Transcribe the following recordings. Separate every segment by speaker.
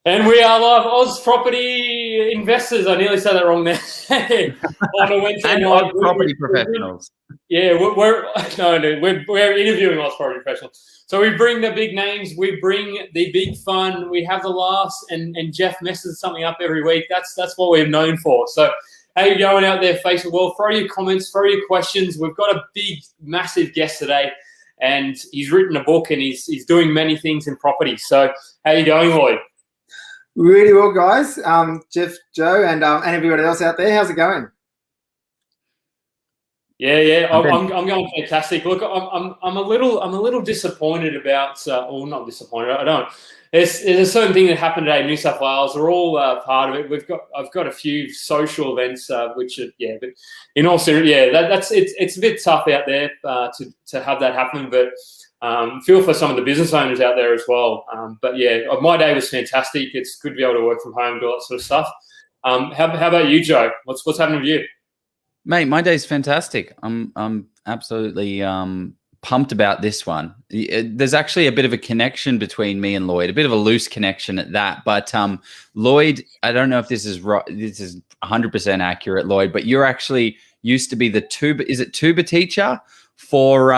Speaker 1: And we are live, Oz Property Investors. I nearly said that wrong there. On a Wednesday night.
Speaker 2: Oz Property Professionals.
Speaker 1: Yeah, we're interviewing Oz Property Professionals. So we bring the big names, we bring the big fun, we have the laughs, and Jeff messes something up every week. That's what we're known for. So how you going out there, Facebook world? Throw your comments, throw your questions. We've got a big, massive guest today, and he's written a book and he's doing many things in property. So how you going, Lloyd?
Speaker 3: Really well, guys. Jeff, Joe, and everybody else out there. How's it going?
Speaker 1: Yeah. I'm going fantastic. Look, I'm a little disappointed about, or not disappointed. I don't. There's a certain thing that happened today in New South Wales. We're all part of it. I've got a few social events, which are, but in all seriousness, it's a bit tough out there to have that happen, but. Feel for some of the business owners out there as well. But yeah, my day was fantastic. It's good to be able to work from home, do all that sort of stuff. How about you, Joe? What's happening with you?
Speaker 2: Mate, my day's fantastic. I'm absolutely pumped about this one. There's actually a bit of a connection between me and Lloyd, a bit of a loose connection at that. But Lloyd, I don't know if this is right. This is 100% accurate, Lloyd. But you're actually used to be the tuba teacher for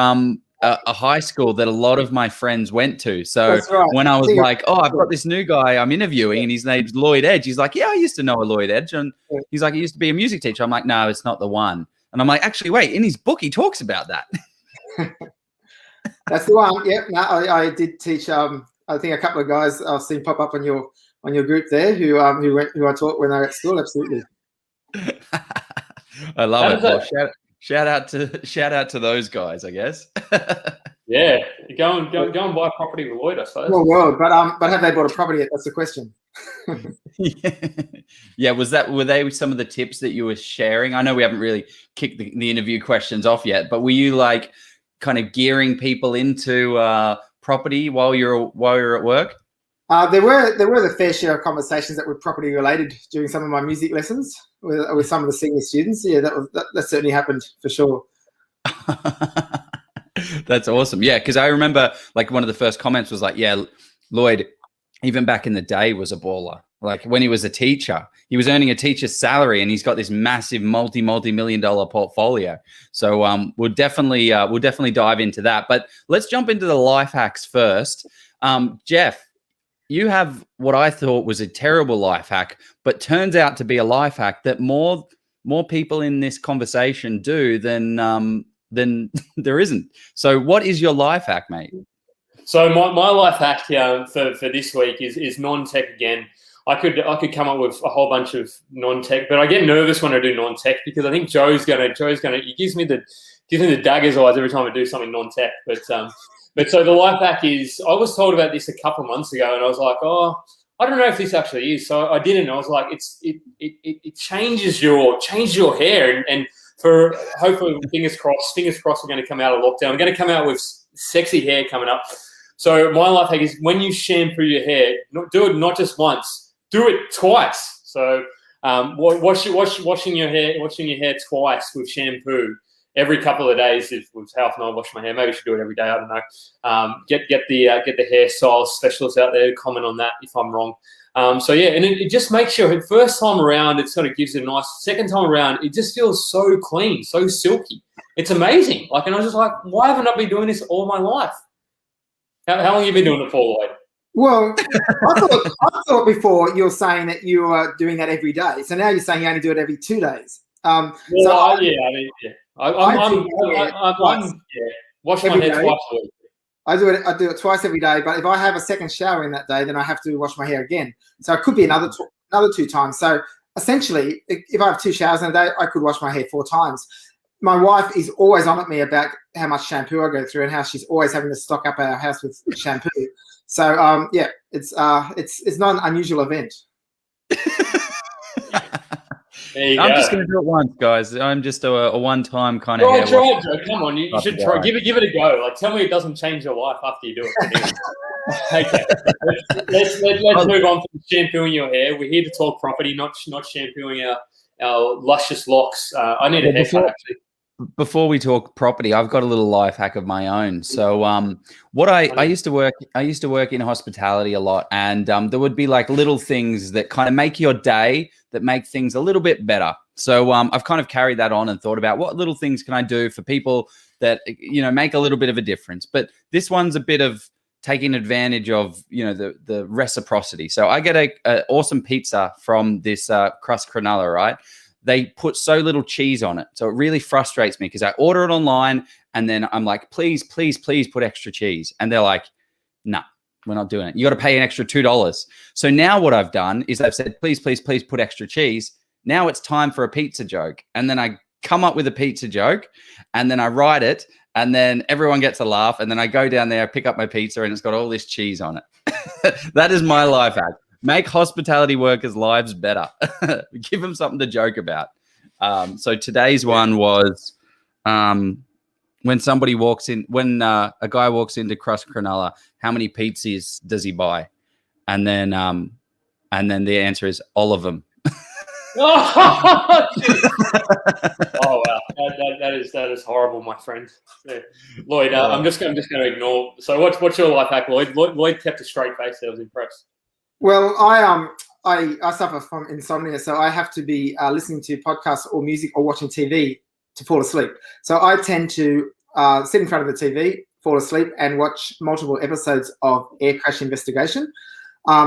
Speaker 2: a high school that a lot of my friends went to. So right. When I was like, oh, I've got this new guy I'm interviewing and his name's Lloyd Edge. He's like, yeah, I used to know a Lloyd Edge. And he's like, he used to be a music teacher. I'm like, no, it's not the one. And I'm like, actually, wait, in his book, he talks about that.
Speaker 3: That's the one. Yeah, no, I did teach, I think a couple of guys I've seen pop up on your group there who I taught when they were at school. Absolutely.
Speaker 2: I love it. Well, shout out to those guys, I guess.
Speaker 1: Yeah, go and buy a property with Lloyd, I suppose.
Speaker 3: Well, but have they bought a property yet? That's the question.
Speaker 2: Yeah. Were they some of the tips that you were sharing? I know we haven't really kicked the interview questions off yet, but were you like kind of gearing people into property while you're at work?
Speaker 3: There were the fair share of conversations that were property related during some of my music lessons with some of the senior students. Yeah, that certainly happened for sure.
Speaker 2: That's awesome. Yeah, because I remember like one of the first comments was like, yeah, Lloyd, even back in the day was a baller. Like when he was a teacher, he was earning a teacher's salary and he's got this massive multi-million dollar portfolio. So we'll definitely dive into that. But let's jump into the life hacks first. Jeff, you have what I thought was a terrible life hack, but turns out to be a life hack that more people in this conversation do than there isn't. So what is your life hack, mate?
Speaker 1: So my life hack for this week is non-tech again. I could come up with a whole bunch of non-tech, but I get nervous when I do non-tech because I think Joe's gonna he gives me the daggers eyes every time I do something non-tech. But so the life hack is, I was told about this a couple of months ago and I was like, oh, I don't know if this actually is. So I didn't. I was like, it changes your hair and for hopefully fingers crossed we're going to come out of lockdown. We're going to come out with sexy hair coming up. So my life hack is when you shampoo your hair, do it not just once, do it twice. So washing your hair twice with shampoo. Every couple of days with how often I wash my hair. Maybe I should do it every day. I don't know. Get the hairstyle specialists out there to comment on that if I'm wrong. So yeah, and it just makes sure first time around it sort of gives it a nice. Second time around it just feels so clean, so silky. It's amazing. Like, and I was just like, why haven't I been doing this all my life? How long have you been doing it for, Lloyd?
Speaker 3: Well, I thought before you were saying that you are doing that every day. So now you're saying you only do it every 2 days.
Speaker 1: Yeah. I wash my hair twice a week.
Speaker 3: I do it twice every day, but if I have a second shower in that day, then I have to wash my hair again. So it could be another 2 times. So essentially, if I have 2 showers in a day, I could wash my hair 4 times. My wife is always on at me about how much shampoo I go through and how she's always having to stock up our house with shampoo. So yeah, it's not an unusual event.
Speaker 2: I'm just going to do it once, guys. I'm just a one-time kind of.
Speaker 1: Try it, Joe. Come on, you should try. Give it a go. Like, tell me it doesn't change your life after you do it. Okay, let's move on from shampooing your hair. We're here to talk property, not shampooing our luscious locks. I need a haircut actually.
Speaker 2: before we talk property, I've got a little life hack of my own. So what I used to work in hospitality a lot, and there would be like little things that kind of make your day, that make things a little bit better. So I've kind of carried that on and thought about what little things can I do for people that, you know, make a little bit of a difference. But this one's a bit of taking advantage of, you know, the reciprocity. So I get a awesome pizza from this Crust Cronulla, right? They put so little cheese on it. So it really frustrates me because I order it online and then I'm like, please, please, please put extra cheese. And they're like, no, we're not doing it. You got to pay an extra $2. So now what I've done is I've said, please, please, please put extra cheese. Now it's time for a pizza joke. And then I come up with a pizza joke and then I write it and then everyone gets a laugh. And then I go down there, pick up my pizza and it's got all this cheese on it. That is my life hack. Make hospitality workers' lives better. Give them something to joke about. So today's one was when somebody walks in, when a guy walks into Crust Cronulla, how many pizzas does he buy? And then the answer is all of them.
Speaker 1: Oh wow, that is horrible, my friend. Yeah. Lloyd, I'm just going to ignore. So what's your life hack, Lloyd? Lloyd kept a straight face. I was impressed.
Speaker 3: Well, I suffer from insomnia, so I have to be listening to podcasts or music or watching TV to fall asleep. So I tend to sit in front of the TV, fall asleep, and watch multiple episodes of Air Crash Investigation.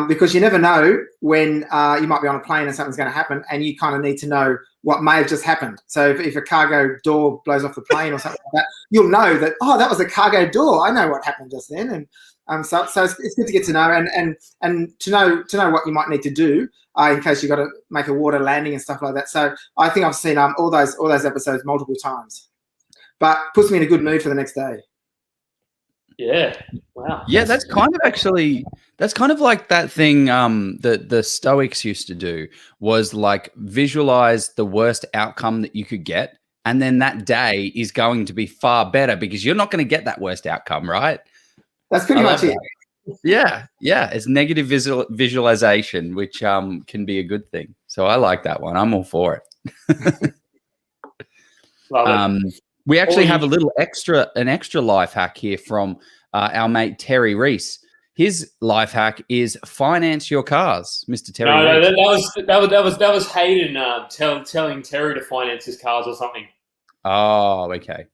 Speaker 3: Because you never know when you might be on a plane and something's going to happen, and you kind of need to know what may have just happened. So if a cargo door blows off the plane or something like that, you'll know that, oh, that was a cargo door. I know what happened just then. And so it's good to get to know and to know what you might need to do in case you've got to make a water landing and stuff like that. So I think I've seen all those episodes multiple times, but puts me in a good mood for the next day.
Speaker 1: Yeah. Wow.
Speaker 2: Yeah, that's kind of like that thing that the Stoics used to do, was like visualize the worst outcome that you could get. And then that day is going to be far better because you're not going to get that worst outcome, right?
Speaker 3: That's pretty much it.
Speaker 2: Yeah. It's negative visualization, which can be a good thing. So I like that one. I'm all for it.
Speaker 1: Love it.
Speaker 2: We actually have an extra life hack here from our mate Terry Reese. His life hack is finance your cars, Mr. Terry.
Speaker 1: No, that was Hayden telling Terry to finance his cars or something.
Speaker 2: Oh, okay.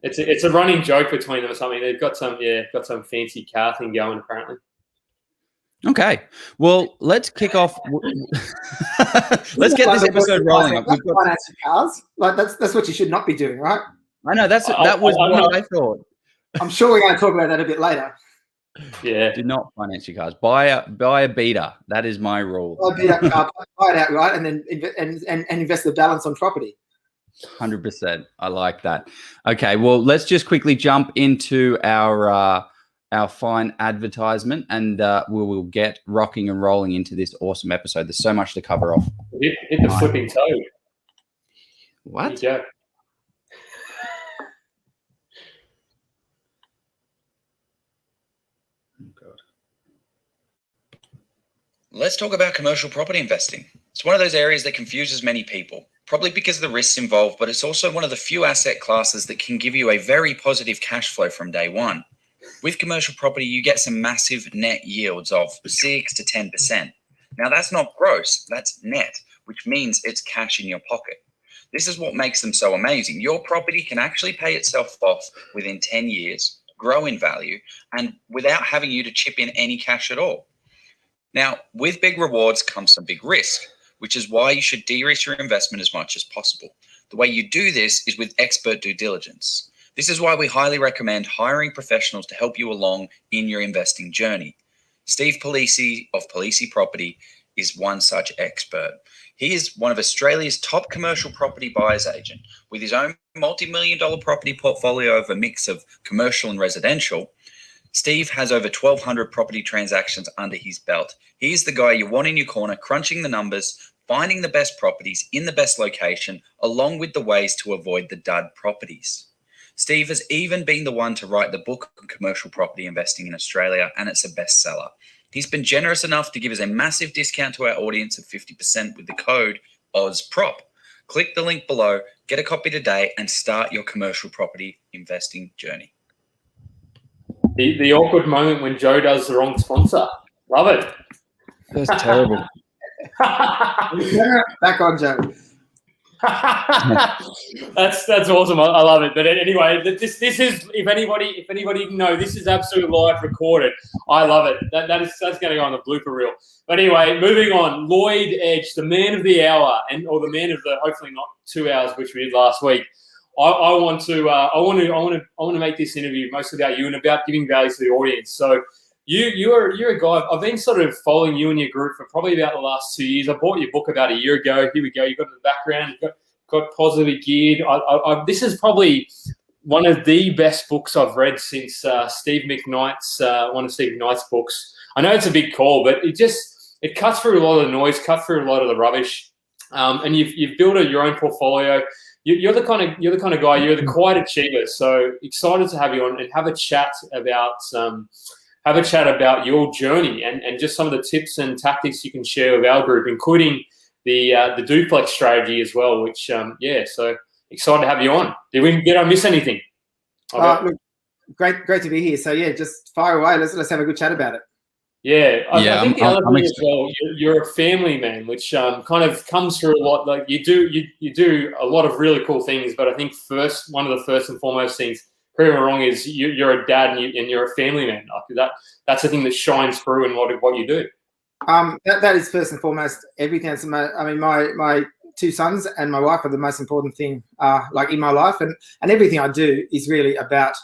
Speaker 1: It's a running joke between them or something. They've got some fancy car thing going apparently.
Speaker 2: Okay, well, let's kick off. Let's get this episode rolling.
Speaker 3: We've got finance cars. Like that's what you should not be doing, right?
Speaker 2: I know that was what I thought.
Speaker 3: I'm sure we're going to talk about that a bit later.
Speaker 1: Yeah.
Speaker 2: Do not finance your cars. Buy a beater. That is my rule.
Speaker 3: Buy it outright, and then invest the balance on property.
Speaker 2: 100%. I like that. Okay, well, let's just quickly jump into our fine advertisement, and we will get rocking and rolling into this awesome episode. There's so much to cover off.
Speaker 1: Hit the flipping toe.
Speaker 2: What?
Speaker 1: There you go.
Speaker 4: Let's talk about commercial property investing. It's one of those areas that confuses many people, probably because of the risks involved, but it's also one of the few asset classes that can give you a very positive cash flow from day one. With commercial property, you get some massive net yields of 6 to 10%. Now, that's not gross, that's net, which means it's cash in your pocket. This is what makes them so amazing. Your property can actually pay itself off within 10 years, grow in value, and without having you to chip in any cash at all. Now, with big rewards comes some big risk, which is why you should de-risk your investment as much as possible. The way you do this is with expert due diligence. This is why we highly recommend hiring professionals to help you along in your investing journey. Steve Polisi of Polisi Property is one such expert. He is one of Australia's top commercial property buyer's agent. With his own multi-million-dollar property portfolio of a mix of commercial and residential, Steve has over 1,200 property transactions under his belt. He's the guy you want in your corner, crunching the numbers, finding the best properties in the best location, along with the ways to avoid the dud properties. Steve has even been the one to write the book on commercial property investing in Australia, and it's a bestseller. He's been generous enough to give us a massive discount to our audience of 50% with the code OzProp. Click the link below, get a copy today, and start your commercial property investing journey.
Speaker 1: The awkward moment when Joe does the wrong sponsor. Love it.
Speaker 2: That's terrible.
Speaker 3: Back on, Joe.
Speaker 1: That's awesome. I love it. But anyway, this is, if anybody didn't know, this is absolute live recorded. I love it. That's going to go on the blooper reel. But anyway, moving on. Lloyd Edge, the man of the hour, or the man of the hopefully not 2 hours, which we did last week. I want to make this interview mostly about you and about giving value to the audience. So you're a guy. I've been sort of following you and your group for probably about the last 2 years. I bought your book about a year ago. Here we go. You got the background. You got positively geared. This is probably one of the best books I've read since Steve McKnight's one of Steve McKnight's books. I know it's a big call, but it cuts through a lot of the noise, cuts through a lot of the rubbish, and you've built your own portfolio. You're the kind of guy. You're the quiet achiever. So excited to have you on and have a chat about your journey and just some of the tips and tactics you can share with our group, including the duplex strategy as well. Which so excited to have you on. Did I miss anything?
Speaker 3: Look, great to be here. So yeah, just fire away. Let's have a good chat about it.
Speaker 1: Yeah, I think the other thing as well, you're a family man, which kind of comes through a lot. Like you do a lot of really cool things, but I think one of the first and foremost things, correct me wrong, is you're a dad and you're a family man. Like that's the thing that shines through in what you do.
Speaker 3: That is first and foremost everything. My 2 sons and my wife are the most important thing, like in my life, and everything I do is really about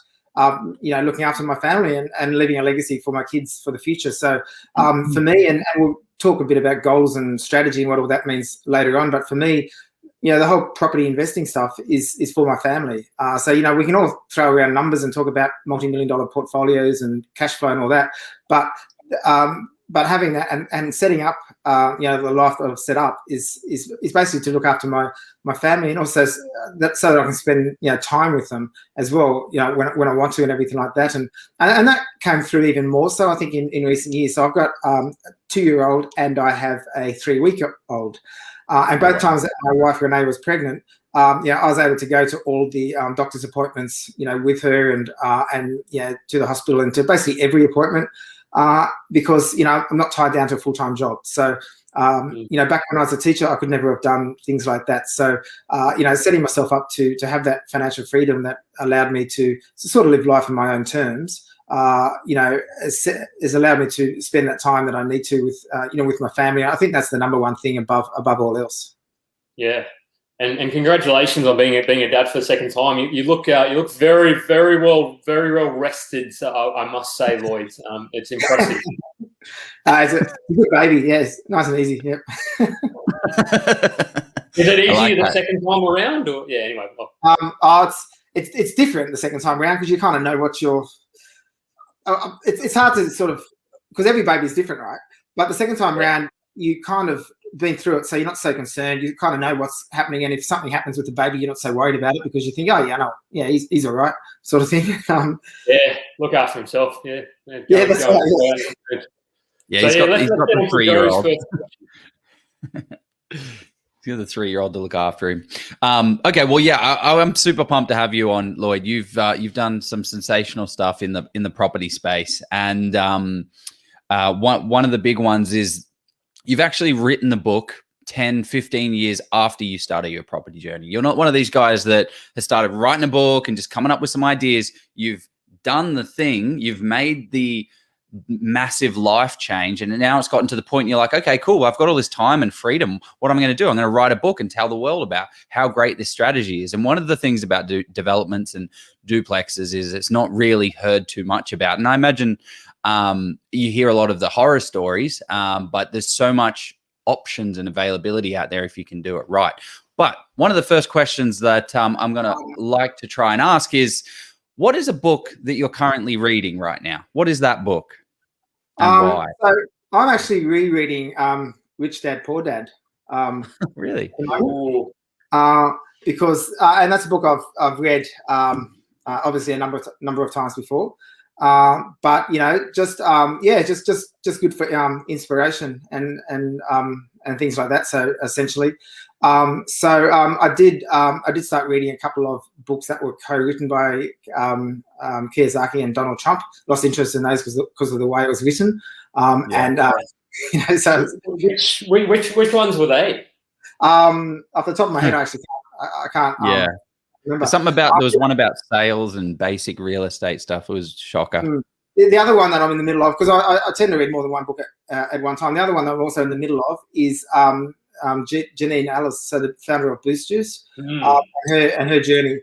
Speaker 3: looking after my family and leaving a legacy for my kids for the future. So for me, and we'll talk a bit about goals and strategy and what all that means later on. But for me, the whole property investing stuff is for my family. So we can all throw around numbers and talk about multi-million-dollar portfolios and cash flow and all that, but having that and setting up, the life that I've set up is basically to look after my family, and also that so that I can spend time with them as well, when I want to and everything like that, and that came through even more so I think in recent years. So I've got a 2-year-old and I have a 3-week-old, and both times that my wife Renee was pregnant, I was able to go to all the doctor's appointments, with her and to the hospital and to basically every appointment. Because I'm not tied down to a full-time job. So back when I was a teacher, I could never have done things like that. So setting myself up to have that financial freedom that allowed me to sort of live life on my own terms, has allowed me to spend that time that I need to with my family. I think that's the number one thing above all else. Yeah.
Speaker 1: And congratulations on being a dad for the second time. You look very, very well rested. So I must say, Lloyd, it's impressive.
Speaker 3: It's a good baby. Yes, nice and easy. Yep.
Speaker 1: Is it easier the second time around, or anyway?
Speaker 3: It's different the second time around because you kind of know what you're. It's hard to sort of, because every baby is different, right? But the second time around, you kind of been through it, so you're not so concerned. You kind of know what's happening, and if something happens with the baby, you're not so worried about it because you think, he's all right, sort of thing.
Speaker 1: Look after himself.
Speaker 3: That's right.
Speaker 2: He's got the 3-year-old. He's got the 3-year-old to look after him. Okay, well, I'm super pumped to have you on, Lloyd. You've done some sensational stuff in the property space, and one of the big ones is you've actually written the book 10, 15 years after you started your property journey. You're not one of these guys that has started writing a book and just coming up with some ideas. You've done the thing. You've made the massive life change, and now it's gotten to the point you're like, okay, cool, I've got all this time and freedom. What am I going to do? I'm going to write a book and tell the world about how great this strategy is. And one of the things about developments and duplexes is it's not really heard too much about. And I imagine you hear a lot of the horror stories, but there's so much options and availability out there if you can do it right. But one of the first questions that I'm going to like to try and ask is, what is a book that you're currently reading right now? What is that book and why?
Speaker 3: So I'm actually rereading Rich Dad, Poor Dad.
Speaker 2: Really?
Speaker 3: Because and that's a book I've read obviously a number of times before. But just good for inspiration and things like that. So essentially, I did start reading a couple of books that were co-written by Kiyosaki and Donald Trump. Lost interest in those because of the way it was written. So
Speaker 1: which ones were they?
Speaker 3: Off the top of my head, I actually can't.
Speaker 2: Yeah.
Speaker 3: Remember.
Speaker 2: Something about there was one about sales and basic real estate stuff. It was shocker.
Speaker 3: The other one that I'm in the middle of, because I tend to read more than one book at one time. The other one that I'm also in the middle of is Janine Ellis, so the founder of Boost Juice, and her journey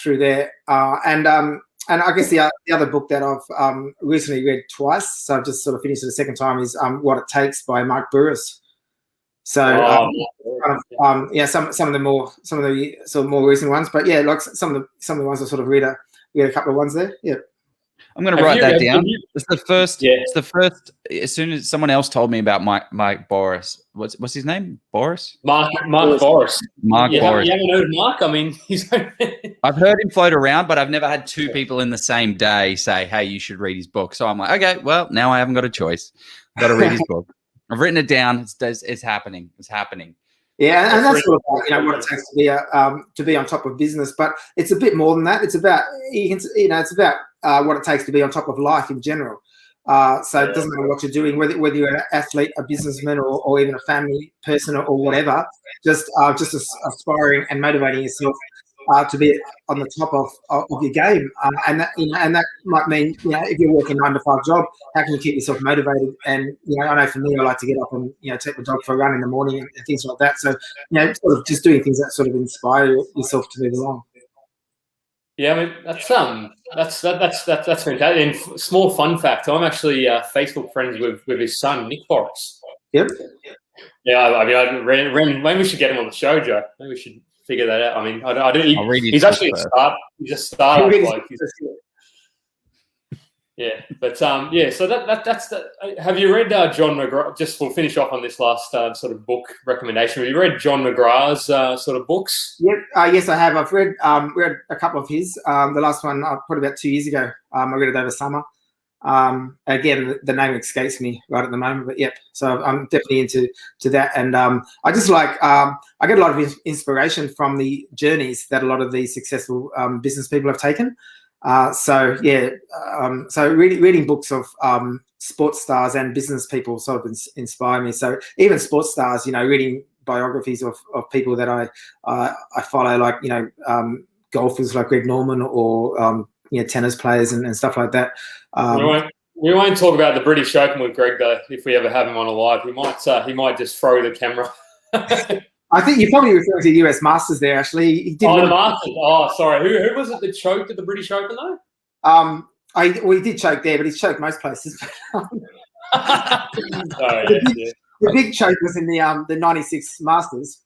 Speaker 3: through there. And I guess the other book that I've recently read twice, so I've just sort of finished it a second time, is What It Takes by Mark Burris. So some of the sort of more recent ones, but yeah, like some of the ones I sort of read a couple of ones there. Yeah.
Speaker 2: I'm going to write that down. It's the first. Yeah. It's the first. As soon as someone else told me about Mike Boris, what's his name? Boris.
Speaker 1: Mark Boris.
Speaker 2: Mark Boris.
Speaker 1: You haven't heard Mark? I mean, he's.
Speaker 2: I've heard him float around, but I've never had two people in the same day say, "Hey, you should read his book." So I'm like, okay, well, now I haven't got a choice. I've got to read his book. I've written it down. It's happening. It's happening.
Speaker 3: Yeah, and that's sort of what it takes to be on top of business, but it's a bit more than that. It's about it's about what it takes to be on top of life in general. So it doesn't matter what you're doing, whether you're an athlete, a businessman, or even a family person or whatever. Just aspiring and motivating yourself to be on the top of your game, and that might mean if you're working 9-to-5 job, how can you keep yourself motivated? And I know for me, I like to get up and take my dog for a run in the morning and things like that. So sort of just doing things that sort of inspire yourself to move along.
Speaker 1: Yeah, I mean that's fantastic. And small fun fact: I'm actually Facebook friends with his son, Nick Boris.
Speaker 3: Yep.
Speaker 1: Yeah, I mean, maybe we should get him on the show, Joe. Maybe we should figure that out. I mean, I don't. He's actually He's a startup. Yeah, but yeah. So that's the. Have you read John McGrath? Just we'll finish off on this last sort of book recommendation. Have you read John McGrath's sort of books?
Speaker 3: Yep. Yes, I have. I've read a couple of his. The last one probably about 2 years ago. I read it over summer. Again, the name escapes me right at the moment, but yep. So I'm definitely into that, and I just like I get a lot of inspiration from the journeys that a lot of these successful business people have taken. So reading books of sports stars and business people sort of inspire me. So even sports stars, reading biographies of people that I follow, like golfers like Greg Norman or tennis players and stuff like that.
Speaker 1: We won't talk about the British Open with Greg though. If we ever have him on a live, he might just throw the camera.
Speaker 3: I think you're probably referring to the US Masters there. Actually, he did.
Speaker 1: The Masters. Oh, sorry. Who was it that choked at the British Open though?
Speaker 3: He did choke there, but he's choked most places.
Speaker 1: The
Speaker 3: big choke was in the '96 Masters.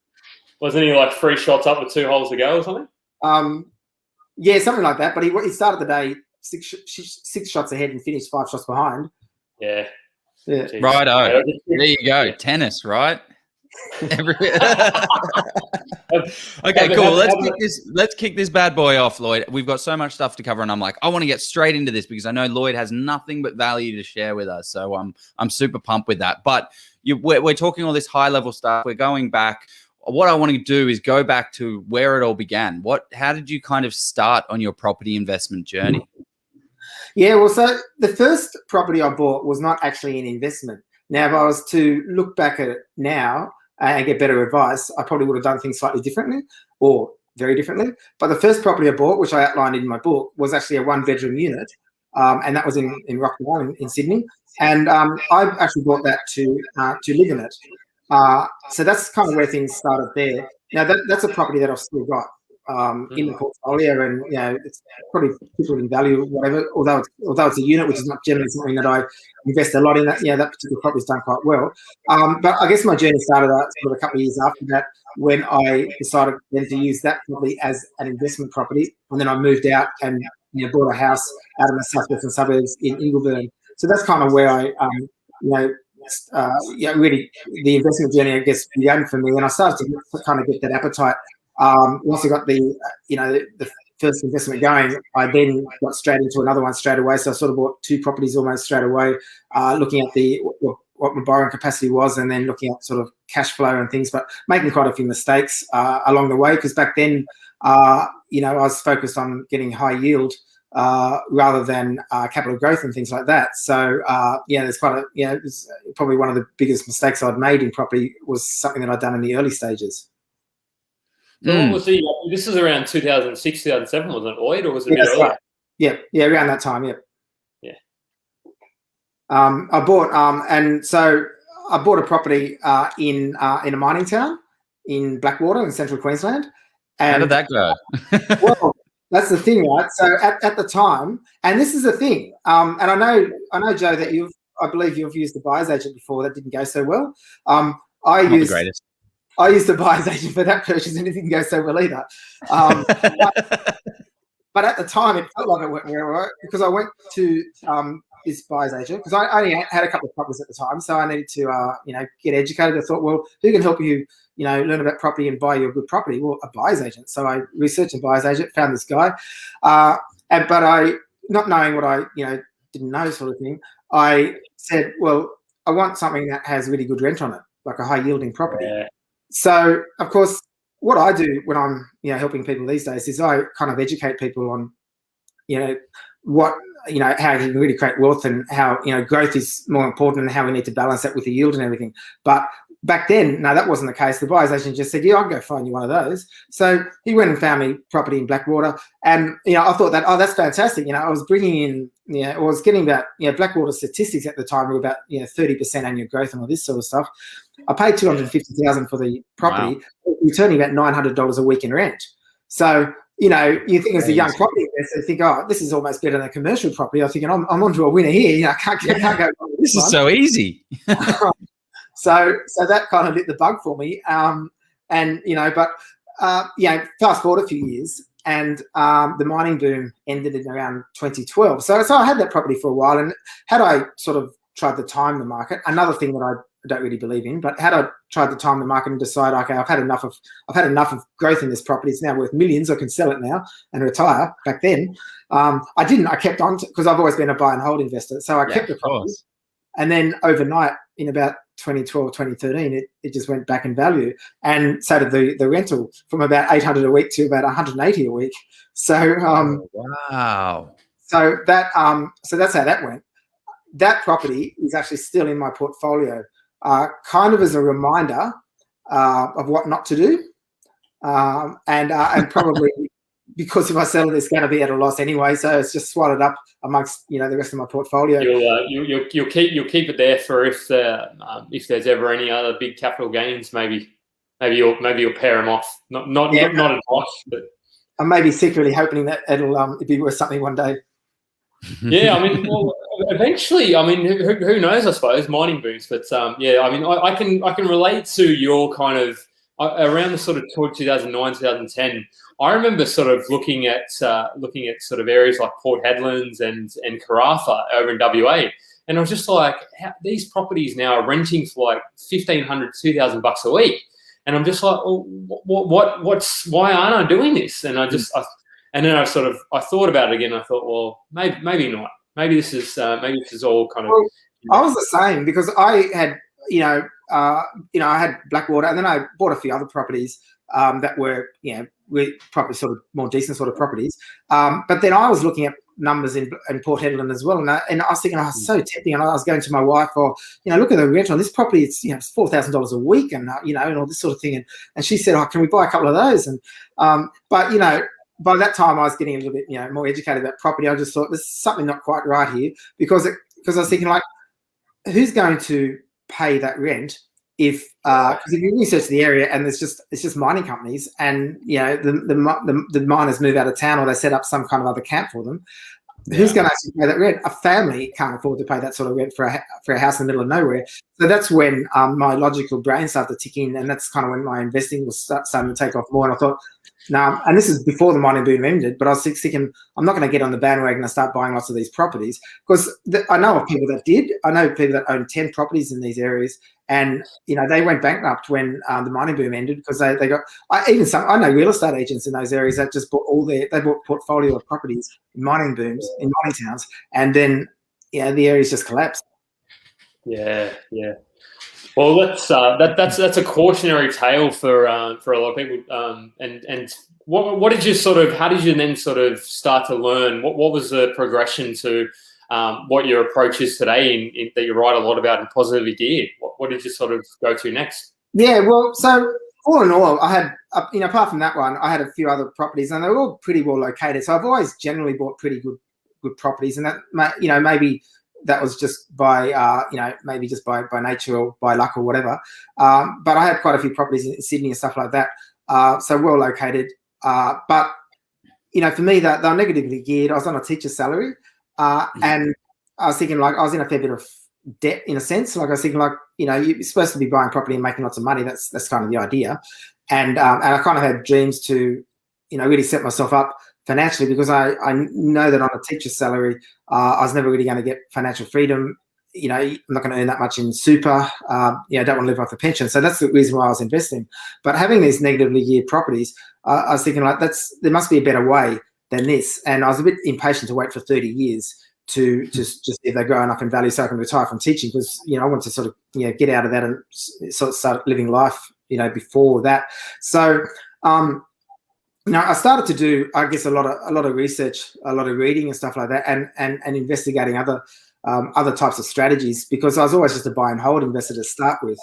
Speaker 1: Wasn't he like 3 shots up with 2 holes to go or something?
Speaker 3: Yeah, something like that. But he started the day 6 shots ahead and finished 5 shots behind.
Speaker 1: Yeah.
Speaker 2: Righto. There you go. Tennis, right? Okay, cool. Let's kick this bad boy off, Lloyd. We've got so much stuff to cover, and I'm like, I want to get straight into this because I know Lloyd has nothing but value to share with us. So I'm super pumped with that. But we're talking all this high level stuff. We're going back. What I want to do is go back to where it all began. How did you kind of start on your property investment journey?
Speaker 3: Yeah, well, so the first property I bought was not actually an investment. Now, if I was to look back at it now and get better advice, I probably would have done things slightly differently or very differently. But the first property I bought, which I outlined in my book, was actually a 1-bedroom unit, and that was in Rockville in Sydney. And I actually bought that to live in it. So that's kind of where things started there. Now, that's a property that I've still got in the portfolio, and it's probably tripled in value, whatever. Although it's a unit, which is not generally something that I invest a lot in. That that particular property's done quite well. But I guess my journey started out sort of a couple of years after that, when I decided then to use that property as an investment property, and then I moved out and bought a house out of the southwestern suburbs in Ingleburn. So that's kind of where I really the investment journey, I guess, began for me, and I started to kind of get that appetite. Once I got the first investment going, I then got straight into another one straight away. So I sort of bought 2 properties almost straight away, looking at what my borrowing capacity was, and then looking at sort of cash flow and things, but making quite a few mistakes along the way, because back then, you know, I was focused on getting high yield rather than capital growth and things like that. So yeah, there's quite a, you know, it's probably one of the biggest mistakes I'd made in property was something that I'd done in the early stages.
Speaker 1: So what was this is around 2006, 2007, wasn't it, Lloyd, or was it a bit earlier?
Speaker 3: Right. Yeah, around that time, yeah.
Speaker 1: Yeah.
Speaker 3: I bought, and so I bought a property in a mining town in Blackwater in central Queensland. And,
Speaker 2: how did that go?
Speaker 3: Well, that's the thing, right? So at the time, and this is the thing, and I know, Joe, that I believe you've used the buyer's agent before. That didn't go so well. I
Speaker 2: Not the greatest.
Speaker 3: I used the buyer's agent for that purchase, and it didn't go so well either. But at the time, it felt like it went very well because I went to this buyer's agent because I only had a couple of properties at the time, so I needed to, you know, get educated. I thought, well, who can help you, you know, learn about property and buy you a good property? Well, a buyer's agent. So I researched a buyer's agent, found this guy, but I, not knowing what I, you know, didn't know sort of thing, I said, well, I want something that has really good rent on it, like a high yielding property.
Speaker 1: Yeah.
Speaker 3: So of course, what I do when I'm, you know, helping people these days is I kind of educate people on, you know, what, you know, how you can really create wealth and how, you know, growth is more important and how we need to balance that with the yield and everything. But back then, no, that wasn't the case. The buyer's agent just said, yeah, I'll go find you one of those. So he went and found me property in Blackwater. And, you know, I thought that, oh, that's fantastic. You know, I was bringing in, you know, I was getting about, you know, Blackwater statistics at the time were about, you know, 30% annual growth and all this sort of stuff. I paid $250,000 for the property, returning about $900 a week in rent. So, you know, you think as a young property investor, you think, oh, this is almost better than a commercial property. I'm thinking, I'm onto a winner here. You know, I can't go wrong with
Speaker 2: this is so easy.
Speaker 3: So that kind of lit the bug for me. And, you know, but, you know, fast forward a few years and the mining boom ended in around 2012. So I had that property for a while. And had I sort of tried to time the market, another thing that I don't really believe in, but had I tried to time the market and decide, okay, I've had enough of growth in this property, it's now worth millions, I can sell it now and retire. Back then, I didn't. I kept on because I've always been a buy and hold investor. So I kept the property. And then overnight, in about 2012, 2013, it just went back in value. And so did the rental from about $800 a week to about $180 a week. So
Speaker 2: wow.
Speaker 3: So that's how that went. That property is actually still in my portfolio, kind of as a reminder of what not to do, and probably because if I sell it, it's going to be at a loss anyway. So it's just swallowed up amongst, you know, the rest of my portfolio.
Speaker 1: You'll keep it there for if there's ever any other big capital gains. Maybe you'll pair them off. Not advice, but
Speaker 3: I may be secretly hoping that it'll be worth something one day.
Speaker 1: Yeah, I mean, well, eventually, I mean, who knows? I suppose mining booms, but yeah, I mean, I can relate to your kind of around the sort of 2009, 2010. I remember sort of looking at sort of areas like Port Hedlands and Karratha over in WA, and I was just like, these properties now are renting for like $1,500, $2,000 a week, and I'm just like, well, why aren't I doing this? And and then I thought about it again. I thought, well, maybe not. Maybe this is all kind of.
Speaker 3: Well, I was the same because I had, I had Blackwater, and then I bought a few other properties that were, probably sort of more decent sort of properties. But then I was looking at numbers in Port Hedland as well, and I was thinking, so tempting. And I was going to my wife, look at the rent on this property. It's it's $4,000 a week, and and all this sort of thing. And she said, can we buy a couple of those? And but by that time, I was getting a little bit, more educated about property. I just thought there's something not quite right here because I was thinking, like, who's going to pay that rent if you research the area and it's just mining companies and the miners move out of town or they set up some kind of other camp for them. Yeah. Who's going to actually pay that rent? A family can't afford to pay that sort of rent for a house in the middle of nowhere. So that's when my logical brain started to kick in, and that's kind of when my investing was starting to take off more. And I thought, and this is before the mining boom ended, but I was thinking, I'm not going to get on the bandwagon and start buying lots of these properties because I know of people that did. I know people that own 10 properties in these areas, and they went bankrupt when the mining boom ended because they got. I know real estate agents in those areas that just bought they bought portfolio of properties in mining booms in mining towns, and then the areas just collapsed.
Speaker 1: Yeah. Well, that's a cautionary tale for a lot of people. And what did you how did you then sort of start to learn? What was the progression to what your approach is today that you write a lot about in Positively Geared? What did you sort of go to next?
Speaker 3: Yeah, well, so all in all, I had, apart from that one, I had a few other properties, and they were all pretty well located. So I've always generally bought pretty good properties, and that, maybe that was just by, maybe just by nature or by luck or whatever. But I had quite a few properties in Sydney and stuff like that, so well located. But for me, they're negatively geared. I was on a teacher's salary, and I was thinking, like, I was in a fair bit of debt in a sense. Like, I was thinking, like, you're supposed to be buying property and making lots of money. That's kind of the idea. And I kind of had dreams to, really set myself up financially, because I know that on a teacher's salary, I was never really going to get financial freedom. I'm not going to earn that much in super. I don't want to live off the pension. So that's the reason why I was investing. But having these negatively geared properties, I was thinking, like, there must be a better way than this. And I was a bit impatient to wait for 30 years to just see if they grow enough in value so I can retire from teaching, because I want to sort of get out of that and sort of start living life before that. So I started to do, I guess, a lot of research, a lot of reading and stuff like that, and investigating other types of strategies, because I was always just a buy and hold investor to start with.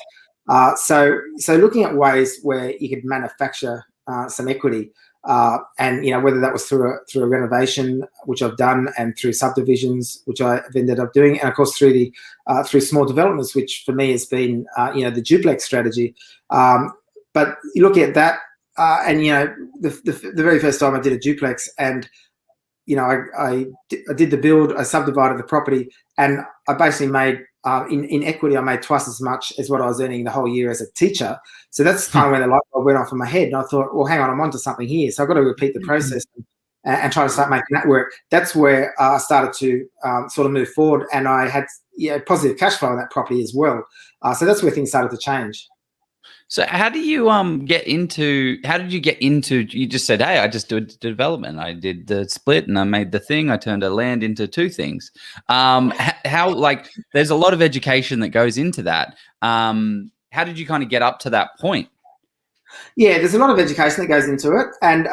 Speaker 3: So looking at ways where you could manufacture some equity. And whether that was through a renovation, which I've done, and through subdivisions, which I've ended up doing, and of course through small developments, which for me has been the duplex strategy. But you look at that, and the very first time I did a duplex, and I did the build, I subdivided the property, and I basically made in equity, I made twice as much as what I was earning the whole year as a teacher. So that's kind of when the light bulb went off in my head, and I thought, well, hang on, I'm onto something here. So I've got to repeat the process and try to start making that work. That's where I started to sort of move forward, and I had positive cash flow on that property as well. So that's where things started to change.
Speaker 2: So how do you get into, you just said, hey, I just did development. I did the split and I made the thing. I turned a land into two things. How, like, there's a lot of education that goes into that. How did you kind of get up to that point?
Speaker 3: Yeah, there's a lot of education that goes into it. And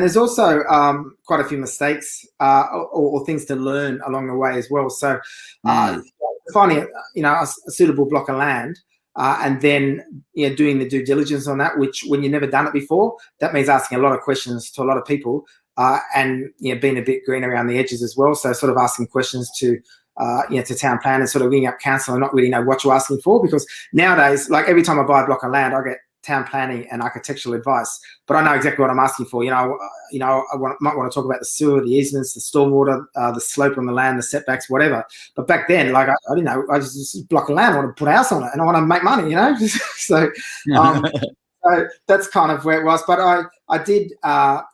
Speaker 3: there's also quite a few mistakes or things to learn along the way as well. So finding, a suitable block of land, and then doing the due diligence on that, which when you've never done it before, that means asking a lot of questions to a lot of people, and being a bit green around the edges as well. So sort of asking questions to town plan, and sort of ringing up council and not really know what you're asking for, because nowadays, like, every time I buy a block of land, I get town planning and architectural advice, but I know exactly what I'm asking for. I might want to talk about the sewer, the easements, the stormwater, the slope on the land, the setbacks, whatever. But back then, like, I didn't know. I just block of land, I want to put a house on it, and I want to make money. So that's kind of where it was. But I did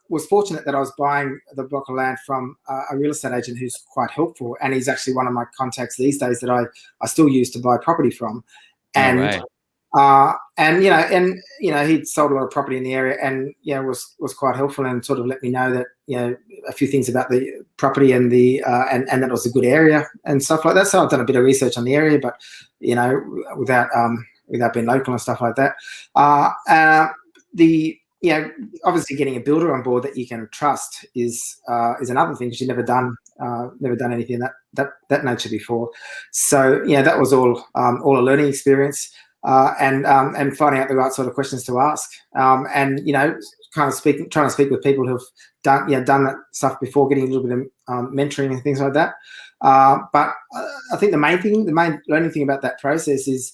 Speaker 3: was fortunate that I was buying the block of land from a real estate agent who's quite helpful, and he's actually one of my contacts these days that I still use to buy property from. And
Speaker 2: right.
Speaker 3: He'd sold a lot of property in the area, and was quite helpful, and sort of let me know that a few things about the property and the and that it was a good area and stuff like that. So I've done a bit of research on the area, but without being local and stuff like that. Obviously getting a builder on board that you can trust is another thing, because you've never done anything that nature before. So that was all a learning experience. And finding out the right sort of questions to ask, and trying to speak with people who've done that stuff before, getting a little bit of mentoring and things like that. But I think the main learning thing about that process is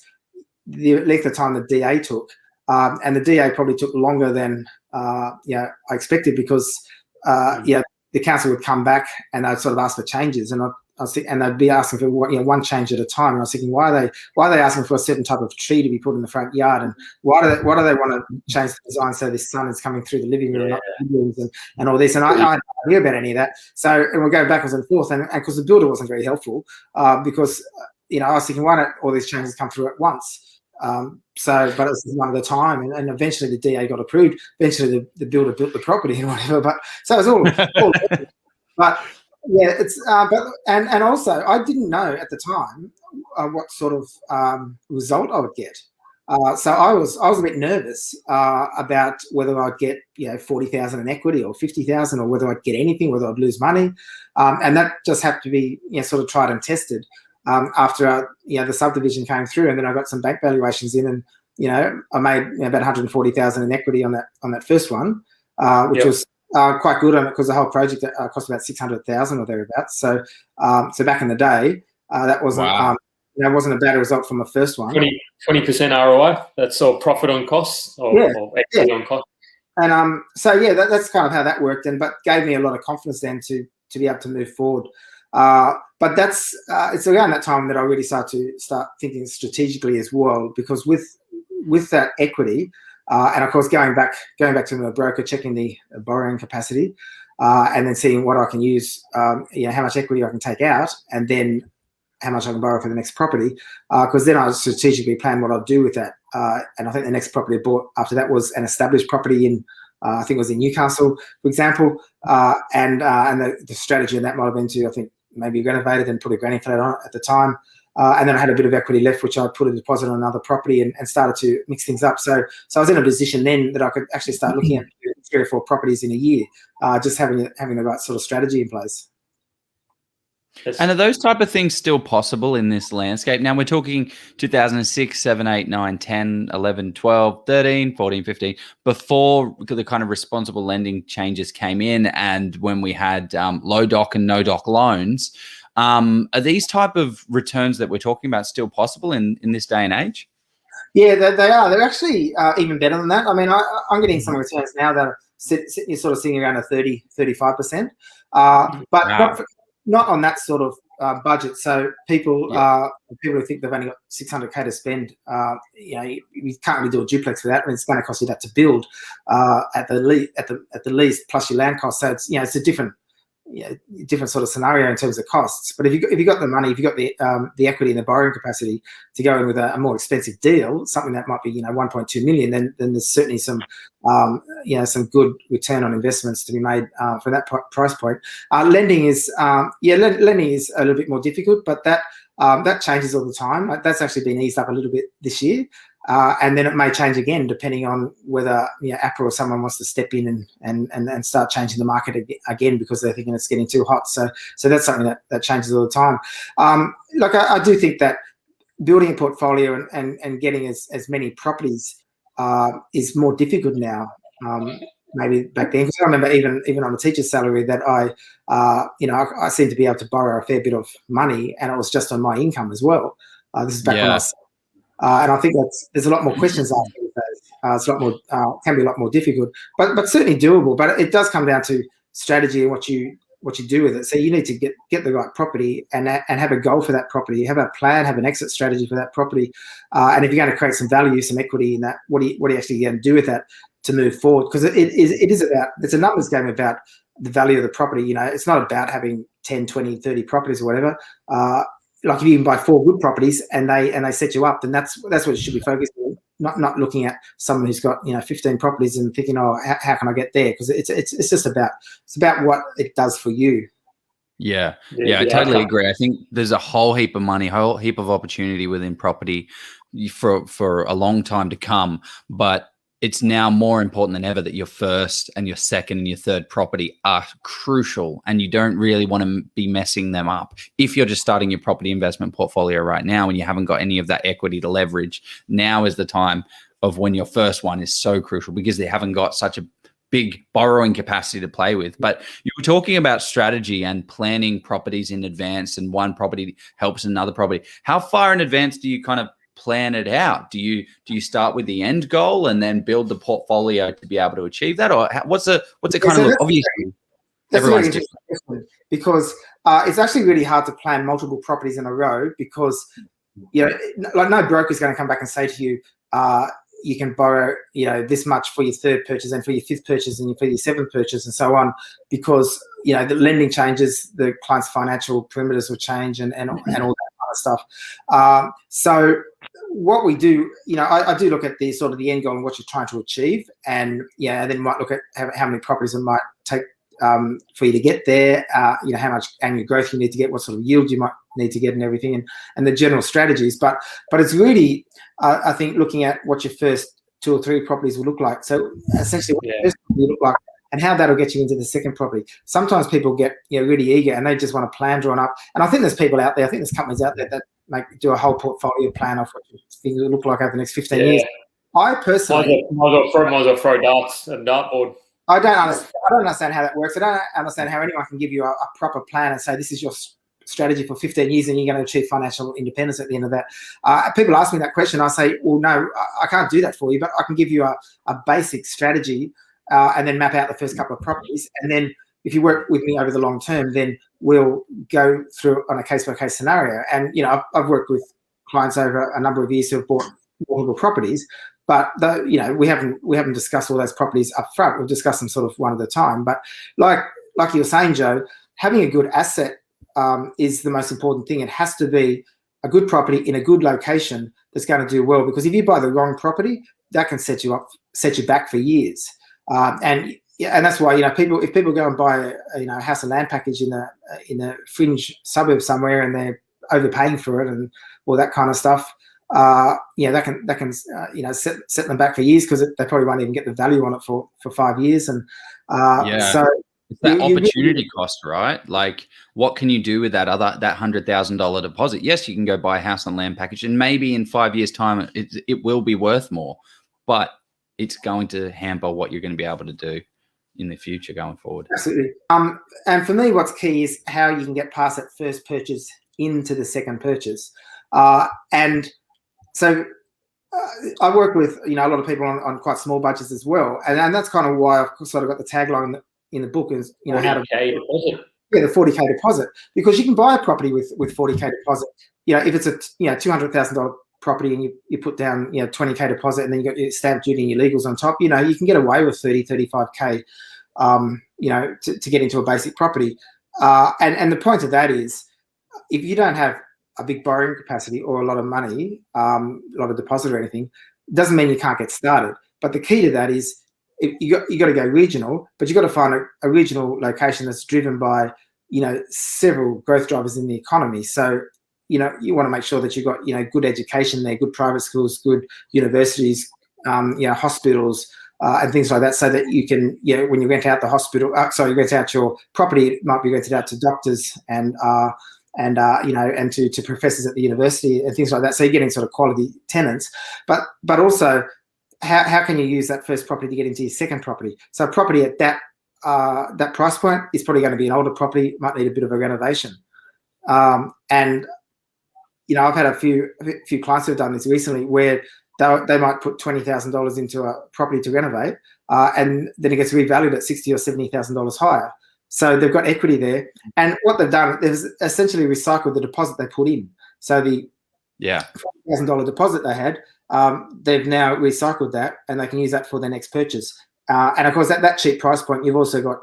Speaker 3: the length of time the DA took, and the DA probably took longer than I expected, because the council would come back and they'd sort of ask for changes, and and they'd be asking for one change at a time. And I was thinking, why are they asking for a certain type of tree to be put in the front yard, and why do they want to change the design so the sun is coming through the living room, not the windows, and all this? And I didn't hear about any of that. So, and we're going backwards and forth, and because the builder wasn't very helpful, because I was thinking, why don't all these changes come through at once? But it was one at a time, and eventually the DA got approved. Eventually the builder built the property and whatever. But so it was all but yeah, it's and also I didn't know at the time what sort of result I would get. So I was a bit nervous about whether I'd get 40,000 in equity or 50,000, or whether I'd get anything, whether I'd lose money, and that just had to be sort of tried and tested after the subdivision came through, and then I got some bank valuations in, and I made about 140,000 in equity on that first one, which was quite good on it, because the whole project cost about 600,000 or thereabouts. So back in the day, that wasn't.
Speaker 2: Wow.
Speaker 3: That wasn't a bad result from the first one.
Speaker 1: 20% ROI. That's all profit on costs, or equity on costs.
Speaker 3: And that's kind of how that worked, but gave me a lot of confidence then to be able to move forward. But it's around that time that I really start thinking strategically as well, because with that equity, and of course going back to the broker, checking the borrowing capacity, and then seeing what I can use, how much equity I can take out, and then how much I can borrow for the next property, because then I strategically plan what I'll do with that. And I think the next property I bought after that was an established property in, I think it was in Newcastle, for example, and the strategy in that might have been to, I think, maybe renovate it and put a granny flat on it at the time. And then I had a bit of equity left, which I put a deposit on another property and started to mix things up. So I was in a position then that I could actually start looking at 3 or 4 properties in a year, just having the right sort of strategy in place.
Speaker 2: And are those type of things still possible in this landscape? Now we're talking 2006, 7, 8, 9, 10, 11, 12, 13, 14, 15, before the kind of responsible lending changes came in, and when we had low doc and no doc loans. Are these type of returns that we're talking about still possible in this day and age?
Speaker 3: Yeah, they are. They're actually even better than that. I mean, I'm getting some returns now that are sort of sitting around a 30, 35%. But not on that sort of budget. So people who think they've only got 600K to spend, you can't really do a duplex for that. I mean, it's going to cost you that to build at the least, plus your land cost. So it's a different sort of scenario in terms of costs. But if you got the money, if you got the equity and the borrowing capacity to go in with a more expensive deal, something that might be 1.2 million, then there's certainly some good return on investments to be made for that price point. Lending is lending is a little bit more difficult, but that changes all the time. That's actually been eased up a little bit this year. And then it may change again depending on whether APRA or someone wants to step in and start changing the market again because they're thinking it's getting too hot. So that's something that changes all the time. I do think that building a portfolio and getting as many properties is more difficult now. Maybe back then, because I remember even on a teacher's salary that I seemed to be able to borrow a fair bit of money, and it was just on my income as well. This is back when I was. And I think there's a lot more questions asked these days. It's a lot more, can be a lot more difficult, but certainly doable. But it does come down to strategy and what you do with it. So you need to get the right property and have a goal for that property. Have a plan, have an exit strategy for that property. And if you're going to create some value, some equity in that, what are you actually going to do with that to move forward? Because it's a numbers game about the value of the property. It's not about having 10, 20, 30 properties or whatever. Like if you can buy 4 good properties and they set you up, then that's what it should be focused on. Not looking at someone who's got 15 properties and thinking, oh, how can I get there? Because it's just about what it does for you.
Speaker 2: Yeah, I totally agree. I think there's a whole heap of money, whole heap of opportunity within property for a long time to come, but it's now more important than ever that your first and your second and your third property are crucial, and you don't really want to be messing them up. If you're just starting your property investment portfolio right now and you haven't got any of that equity to leverage, now is the time of when your first one is so crucial, because they haven't got such a big borrowing capacity to play with. But you were talking about strategy and planning properties in advance, and one property helps another property. How far in advance do you kind of plan it out? Do you start with the end goal and then build the portfolio to be able to achieve that, or what's it kind of look? Obviously, everyone's different.
Speaker 3: Because it's actually really hard to plan multiple properties in a row, because like no broker is going to come back and say to you, you can borrow this much for your third purchase and for your fifth purchase and for your seventh purchase and so on, because the lending changes, the client's financial perimeters will change and all that kind of stuff. So what we do, I do look at the sort of the end goal and what you're trying to achieve, and then might look at how many properties it might take for you to get there, how much annual growth you need to get, what sort of yield you might need to get and everything, and the general strategies. But it's really, I think, looking at what your first 2 or 3 properties will look like. So essentially what your first property will look like and how that'll get you into the second property. Sometimes people get really eager and they just want a plan drawn up. And I think there's people out there, I think there's companies out there that do a whole portfolio plan of what you think it will look like over the next 15 years. I personally...
Speaker 1: Might as well throw darts and dartboard.
Speaker 3: I don't understand how that works. I don't understand how anyone can give you a proper plan and say this is your strategy for 15 years and you're going to achieve financial independence at the end of that. People ask me that question. I say, well, no, I can't do that for you, but I can give you a basic strategy and then map out the first couple of properties. And then if you work with me over the long term, then we'll go through on a case-by-case scenario. And, I've worked with clients over a number of years who have bought multiple properties. But we haven't discussed all those properties up front. We'll discuss them sort of one at a time. But like you were saying, Joe, having a good asset is the most important thing. It has to be a good property in a good location that's going to do well. Because if you buy the wrong property, that can set you back for years. And that's why if people go and buy a house and land package in a fringe suburb somewhere and they're overpaying for it and all that kind of stuff. That can set them back for years because they probably won't even get the value on it for 5 years. And so
Speaker 2: it's that opportunity cost, right? Like, what can you do with that $100,000 deposit? Yes, you can go buy a house and land package, and maybe in 5 years' time it will be worth more, but it's going to hamper what you're going to be able to do in the future going forward.
Speaker 3: Absolutely. And for me, what's key is how you can get past that first purchase into the second purchase. And so I work with a lot of people on quite small budgets as well, and that's kind of why I've sort of got the tagline in the book is how to
Speaker 1: deposit.
Speaker 3: Yeah, the 40K deposit, because you can buy a property with 40K deposit. If it's a $200,000 property and you put down 20K deposit and then you got your stamp duty and your legals on top, you can get away with 35K, to get into a basic property. And the point of that is, if you don't have a big borrowing capacity or a lot of money, a lot of deposit or anything, doesn't mean you can't get started. But the key to that is you got to go regional, but you got to find a regional location that's driven by several growth drivers in the economy. So you want to make sure that you've got good education there, good private schools, good universities, hospitals, and things like that, so that you can when you rent out the hospital, rent out your property, it might be rented out to doctors and to professors at the university and things like that. So you're getting sort of quality tenants, but also how can you use that first property to get into your second property? So a property at that price point is probably going to be an older property, might need a bit of a renovation. And I've had a few clients who have done this recently where they might put $20,000 into a property to renovate, and then it gets revalued at $60,000 or $70,000 higher. So they've got equity there, and what they've done, they've essentially recycled the deposit they put in. So the $40,000 deposit they had, they've now recycled that, and they can use that for their next purchase. And of course, at that cheap price point, you've also got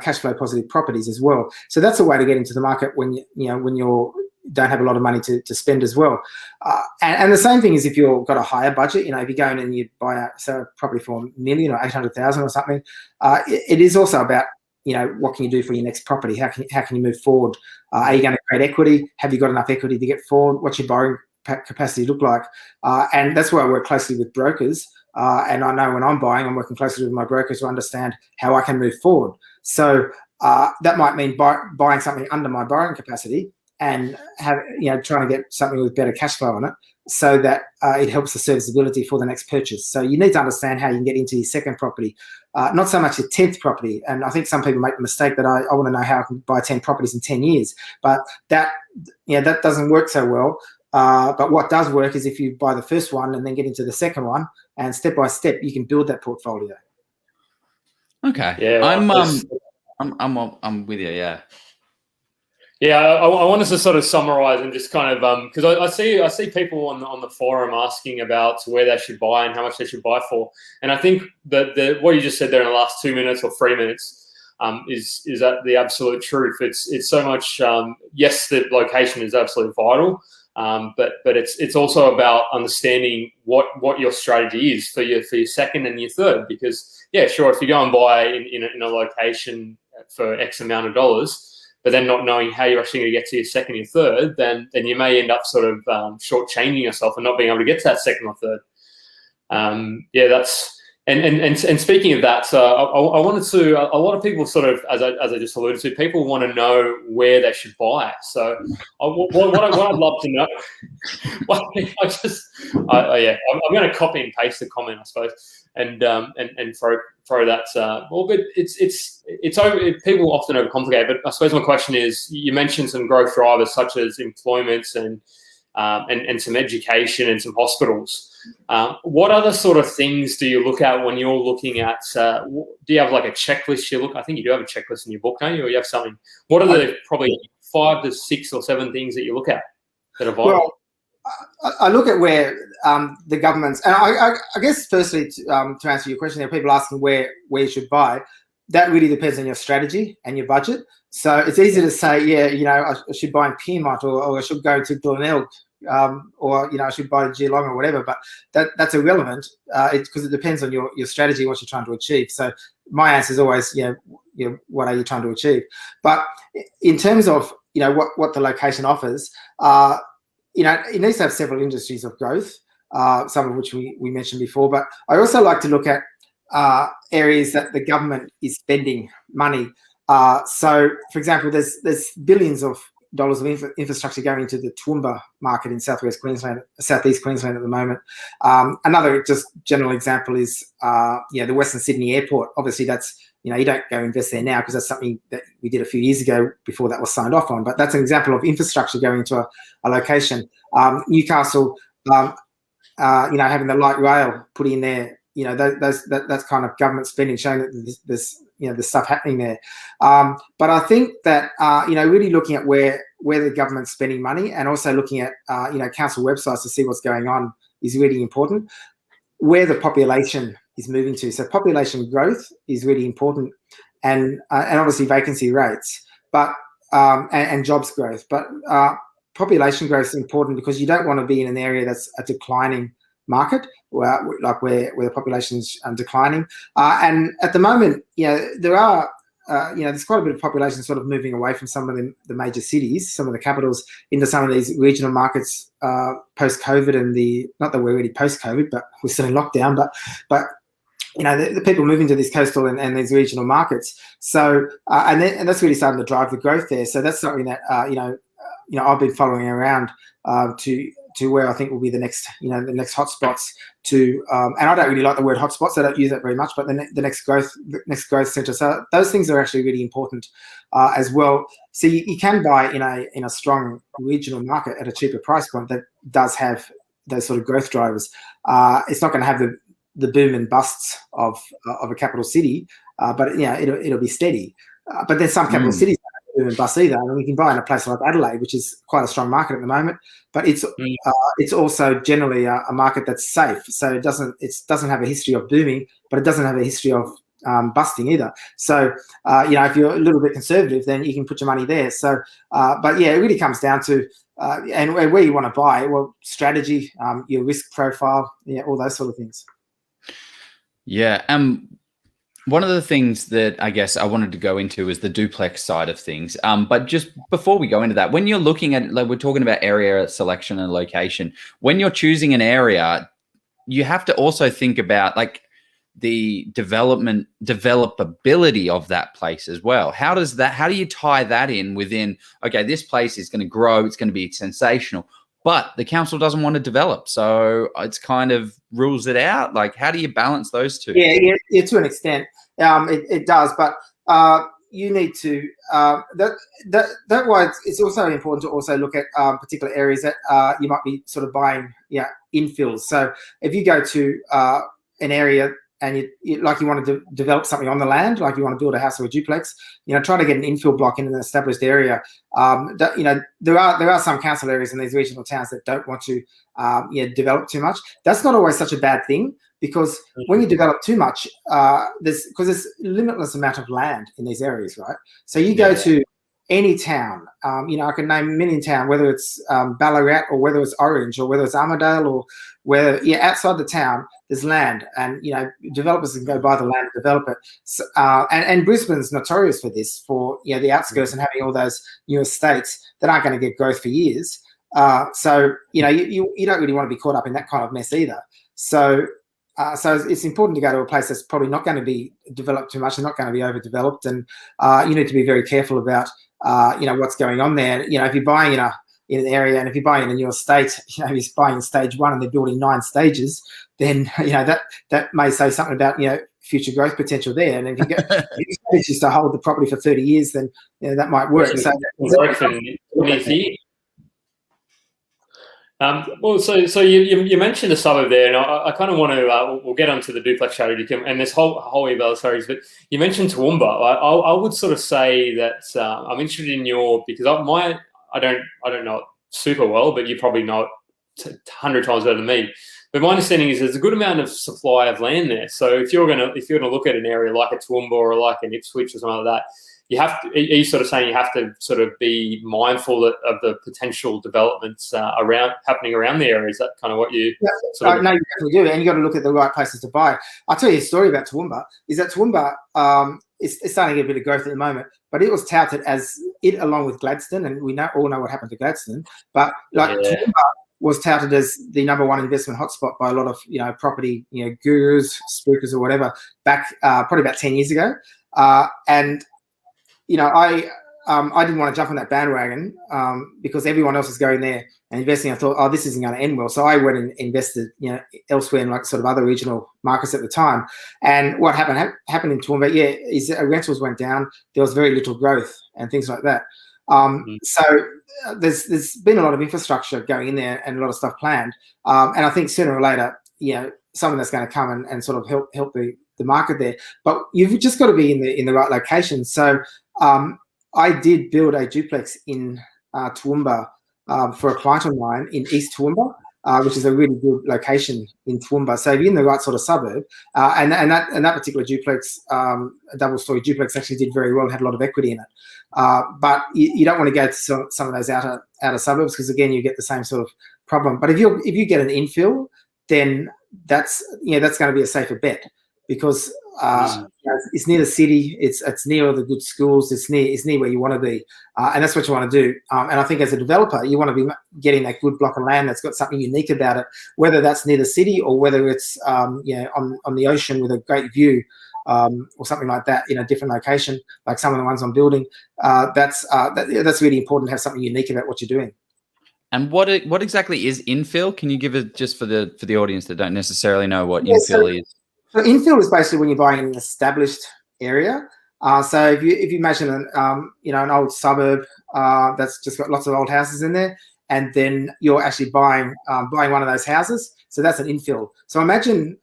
Speaker 3: cash flow positive properties as well. So that's a way to get into the market when you don't have a lot of money to spend as well. And the same thing is if you've got a higher budget. If you go in and you buy a property for $1 million or $800,000 or something, it is also about what can you do for your next property? How can you move forward? Are you going to create equity? Have you got enough equity to get forward? What's your borrowing capacity look like? And that's why I work closely with brokers. And I know when I'm buying, I'm working closely with my brokers to understand how I can move forward. So that might mean buying something under my borrowing capacity and trying to get something with better cash flow on it, so that it helps the serviceability for the next purchase. So you need to understand how you can get into your second property, not so much your 10th property. And I think some people make the mistake that I want to know how I can buy 10 properties in 10 years, but that doesn't work so well. But what does work is if you buy the first one and then get into the second one, and step by step you can build that portfolio.
Speaker 2: Okay. Yeah, I'm with you. Yeah.
Speaker 1: Yeah, I wanted to sort of summarize and just kind of because I see people on the forum asking about where they should buy and how much they should buy for, and I think that what you just said there in the last 2 minutes or 3 minutes is that the absolute truth. It's so much. Yes, the location is absolutely vital, but it's also about understanding what your strategy is for your second and your third. Because yeah, sure, if you go and buy in a location for X amount of dollars, but then not knowing how you're actually going to get to your second or third, then you may end up sort of shortchanging yourself and not being able to get to that second or third. Yeah, that's and speaking of that, so I wanted to. A lot of people sort of, as I just alluded to, people want to know where they should buy. So what I'd love to know. I'm going to copy and paste the comment, I suppose, and throw that. Well, but it's over. People often overcomplicate. But I suppose my question is, you mentioned some growth drivers such as employment and some education and some hospitals. What other sort of things do you look at when you're looking at? Do you have like a checklist you look? I think you do have a checklist in your book, don't you? Or you have something. What are the probably 5 to 6 or 7 things that you look at that are vital?
Speaker 3: Well, I look at where the government's, and I guess firstly to answer your question, there are people asking where you should buy. That really depends on your strategy and your budget. So it's easy to say, yeah, I should buy in Piedmont or I should go to Glenelg. Or I should buy Geelong or whatever, but that's irrelevant because it depends on your strategy, what you're trying to achieve. So my answer is always, what are you trying to achieve? But in terms of what the location offers, it needs to have several industries of growth, some of which we mentioned before. But I also like to look at areas that the government is spending money. So, for example, there's billions of dollars of infrastructure going into the Toowoomba market in southeast Queensland at the moment. Another just general example is the Western Sydney Airport. Obviously, that's you don't go invest there now because that's something that we did a few years ago before that was signed off on. But that's an example of infrastructure going into a location. Newcastle, having the light rail put in there. That's kind of government spending showing that there's stuff happening there. But I think that really looking at where the government's spending money and also looking at council websites to see what's going on is really important. Where the population is moving to, so population growth is really important, and obviously vacancy rates, but and jobs growth. But population growth is important because you don't want to be in an area that's a declining market, where the population's declining. And at the moment, there are, there's quite a bit of population sort of moving away from some of the major cities, some of the capitals, into some of these regional markets post-COVID, and not that we're really post-COVID, but we're still in lockdown, but the people moving to these coastal and these regional markets. So, and that's really starting to drive the growth there. So that's something that, I've been following around to where I think will be the next hotspots to, and I don't really like the word hotspots. I don't use that very much, but the next growth center. So those things are actually really important as well. So you can buy in a strong regional market at a cheaper price point that does have those sort of growth drivers. It's not going to have the boom and busts of a capital city, but it'll be steady. But then some capital cities don't boom and bust either. I mean, we can buy in a place like Adelaide, which is quite a strong market at the moment, but it's also generally a market that's safe. So it doesn't have a history of booming, but it doesn't have a history of busting either. So if you're a little bit conservative, then you can put your money there. So but it really comes down to and where you want to buy. Well, strategy, your risk profile, all those sort of things.
Speaker 2: Yeah. One of the things that I guess I wanted to go into is the duplex side of things. But just before we go into that, when you're looking at, we're talking about area selection and location, when you're choosing an area, you have to also think about the developability of that place as well. How do you tie that in within, okay, this place is going to grow, it's going to be sensational, but the council doesn't want to develop. So it's kind of rules it out. How do you balance those two?
Speaker 3: Yeah, to an extent, it does. But you need to, that why it's also important to also look at particular areas that you might be sort of buying infills. So if you go to an area and you want to develop something on the land, like you want to build a house or a duplex, try to get an infill block in an established area. There are some council areas in these regional towns that don't want to develop too much. That's not always such a bad thing, because when you develop too much, there's limitless amount of land in these areas, right? So you go to any town. I can name a million town, whether it's Ballarat or whether it's Orange or whether it's Armidale or whether outside the town there's land, and developers can go buy the land and develop it. So, and Brisbane's notorious for this, for the outskirts and having all those new estates that aren't going to get growth for years. So you don't really want to be caught up in that kind of mess either. So it's important to go to a place that's probably not going to be developed too much and not going to be overdeveloped, and you need to be very careful about what's going on there. If you're buying in an area, and if you're buying in a new estate, if you're buying in stage 1 and they're building 9 stages, then that may say something about future growth potential there. And if you get just to hold the property for 30 years, then that might work. So
Speaker 1: so you mentioned a suburb there, and I kind of want to we'll get onto the duplex strategy and this whole heap of other stories, but you mentioned Toowoomba. I would sort of say that I'm interested in because I don't know it super well, but you probably know it 100 times better than me. But my understanding is there's a good amount of supply of land there. So if you're gonna look at an area like a Toowoomba or like an Ipswich or something like that, you have to. Are you sort of saying you have to sort of be mindful of the potential developments happening around the area? Is that kind of what you?
Speaker 3: Yeah. No, you definitely do, and you got to look at the right places to buy. I'll tell you a story about Toowoomba. Is that Toowoomba it's starting to get a bit of growth at the moment, but it was touted as it along with Gladstone, and we all know what happened to Gladstone. But Toowoomba was touted as the #1 investment hotspot by a lot of property gurus, spruikers, or whatever back probably about 10 years ago, and I didn't want to jump on that bandwagon because everyone else was going there and investing. I thought, this isn't going to end well. So I went and invested, elsewhere in like sort of other regional markets at the time. And what happened in Toowoomba, is rentals went down. There was very little growth and things like that. So there's been a lot of infrastructure going in there and a lot of stuff planned. And I think sooner or later, something that's going to come and sort of help the market there. But you've just got to be in the right location. So I did build a duplex in Toowoomba for a client of mine in East Toowoomba, which is a really good location in Toowoomba. So if you're in the right sort of suburb, and that particular duplex, a double-story duplex, actually did very well, had a lot of equity in it. But you don't want to go to some of those outer suburbs because again you get the same sort of problem. But if you get an infill, then that's going to be a safer bet because it's near the city, it's near all the good schools, it's near where you want to be, and that's what you want to do. And I think as a developer, you want to be getting that good block of land that's got something unique about it, whether that's near the city or whether it's on the ocean with a great view, or something like that in a different location, like some of the ones I'm building. That's really important to have something unique about what you're doing.
Speaker 2: And what exactly is infill? Can you give it just for the audience that don't necessarily know what infill is?
Speaker 3: So infill is basically when you're buying an established area. So if you imagine an old suburb that's just got lots of old houses in there, and then you're actually buying one of those houses. So that's an infill. So imagine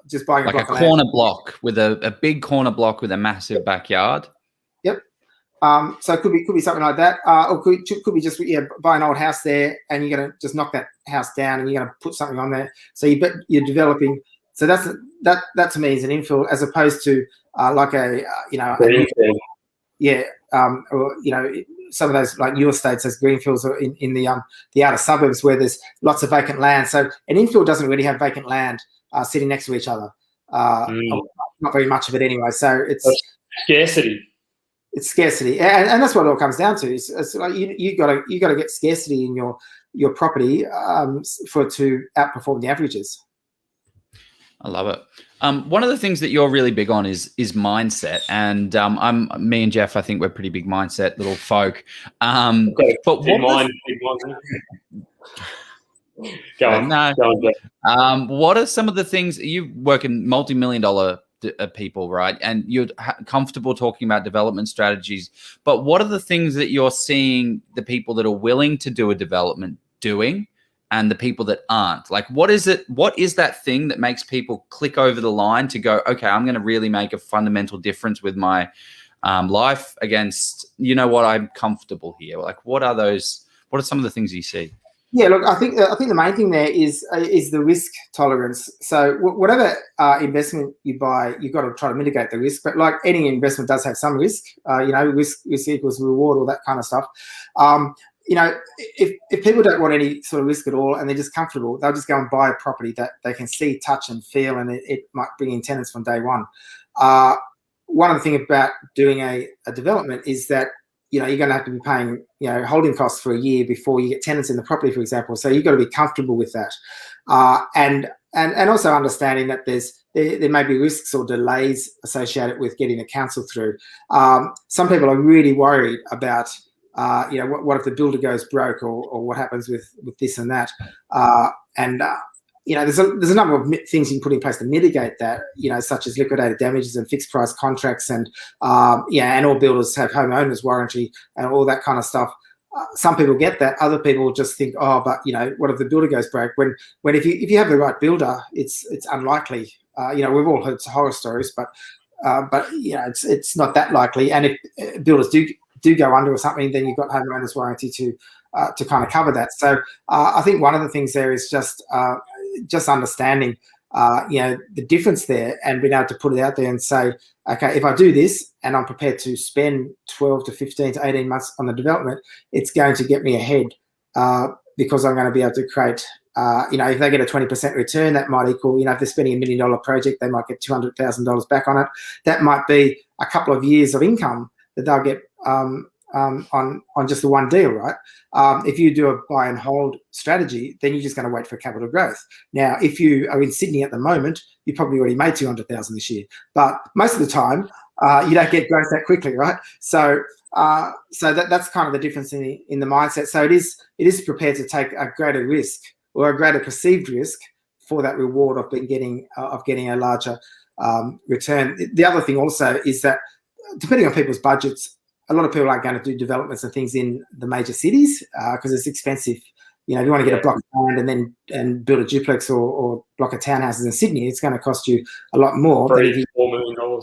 Speaker 3: just buying
Speaker 2: like a corner block with a big corner block with a massive backyard. Yep.
Speaker 3: So it could be something like that, or could be just buy an old house there, and you're going to just knock that house down, and you're going to put something on there. So you're developing. So that to me is an infill, as opposed to like or some of those like newer states as greenfields or in the outer suburbs where there's lots of vacant land. So an infill doesn't really have vacant land sitting next to each other. Not very much of it anyway. So it's
Speaker 1: scarcity.
Speaker 3: It's scarcity, and that's what it all comes down to. It's like you got to get scarcity in your property for it to outperform the averages.
Speaker 2: I love it. One of the things that you're really big on is mindset, and me and Jeff, I think we're pretty big mindset little folk. But what are some of the things you work in multi-million-dollar people, right? And you're comfortable talking about development strategies, but what are the things that you're seeing the people that are willing to do a development doing, and the people that aren't? Like, what is that thing that makes people click over the line to go, okay, I'm going to really make a fundamental difference with my life against, I'm comfortable here? Like, what are some of the things you see?
Speaker 3: Yeah, look, I think the main thing there is the risk tolerance. So whatever investment you buy, you've got to try to mitigate the risk. But like any investment does have some risk. Risk equals reward, all that kind of stuff. If people don't want any sort of risk at all and they're just comfortable, they'll just go and buy a property that they can see, touch, and feel, and it might bring in tenants from day one. One of the things about doing a development is that you're going to have to be paying holding costs for a year before you get tenants in the property, for example. So you've got to be comfortable with that, and also understanding that there may be risks or delays associated with getting the council through. Some people are really worried about what if the builder goes broke or what happens with this and that, there's a number of things you can put in place to mitigate that, such as liquidated damages and fixed price contracts, and all builders have homeowners warranty and all that kind of stuff. Some people get that. Other people just think, but what if the builder goes broke? When if you have the right builder, it's unlikely. We've all heard horror stories, but it's not that likely. And if builders do go under or something, then you've got homeowners warranty to kind of cover that. So I think one of the things there is just understanding, the difference there and being able to put it out there and say, okay, if I do this and I'm prepared to spend 12 to 15 to 18 months on the development, it's going to get me ahead because I'm going to be able to create, if they get a 20% return, that might equal, if they're spending $1 million project, they might get $200,000 back on it. That might be a couple of years of income that they'll get on just the one deal, right? If you do a buy and hold strategy, then you're just going to wait for capital growth. Now, if you are in Sydney at the moment, you probably already made 200,000 this year, but most of the time you don't get growth that quickly, right? So that's kind of the difference in the mindset. So it is prepared to take a greater risk or a greater perceived risk for that reward of getting a larger return. The other thing also is that depending on people's budgets, a lot of people aren't going to do developments and things in the major cities because it's expensive. If you want to get a block of land and build a duplex or block of townhouses in Sydney, it's going to cost you a lot more.
Speaker 1: $4 million.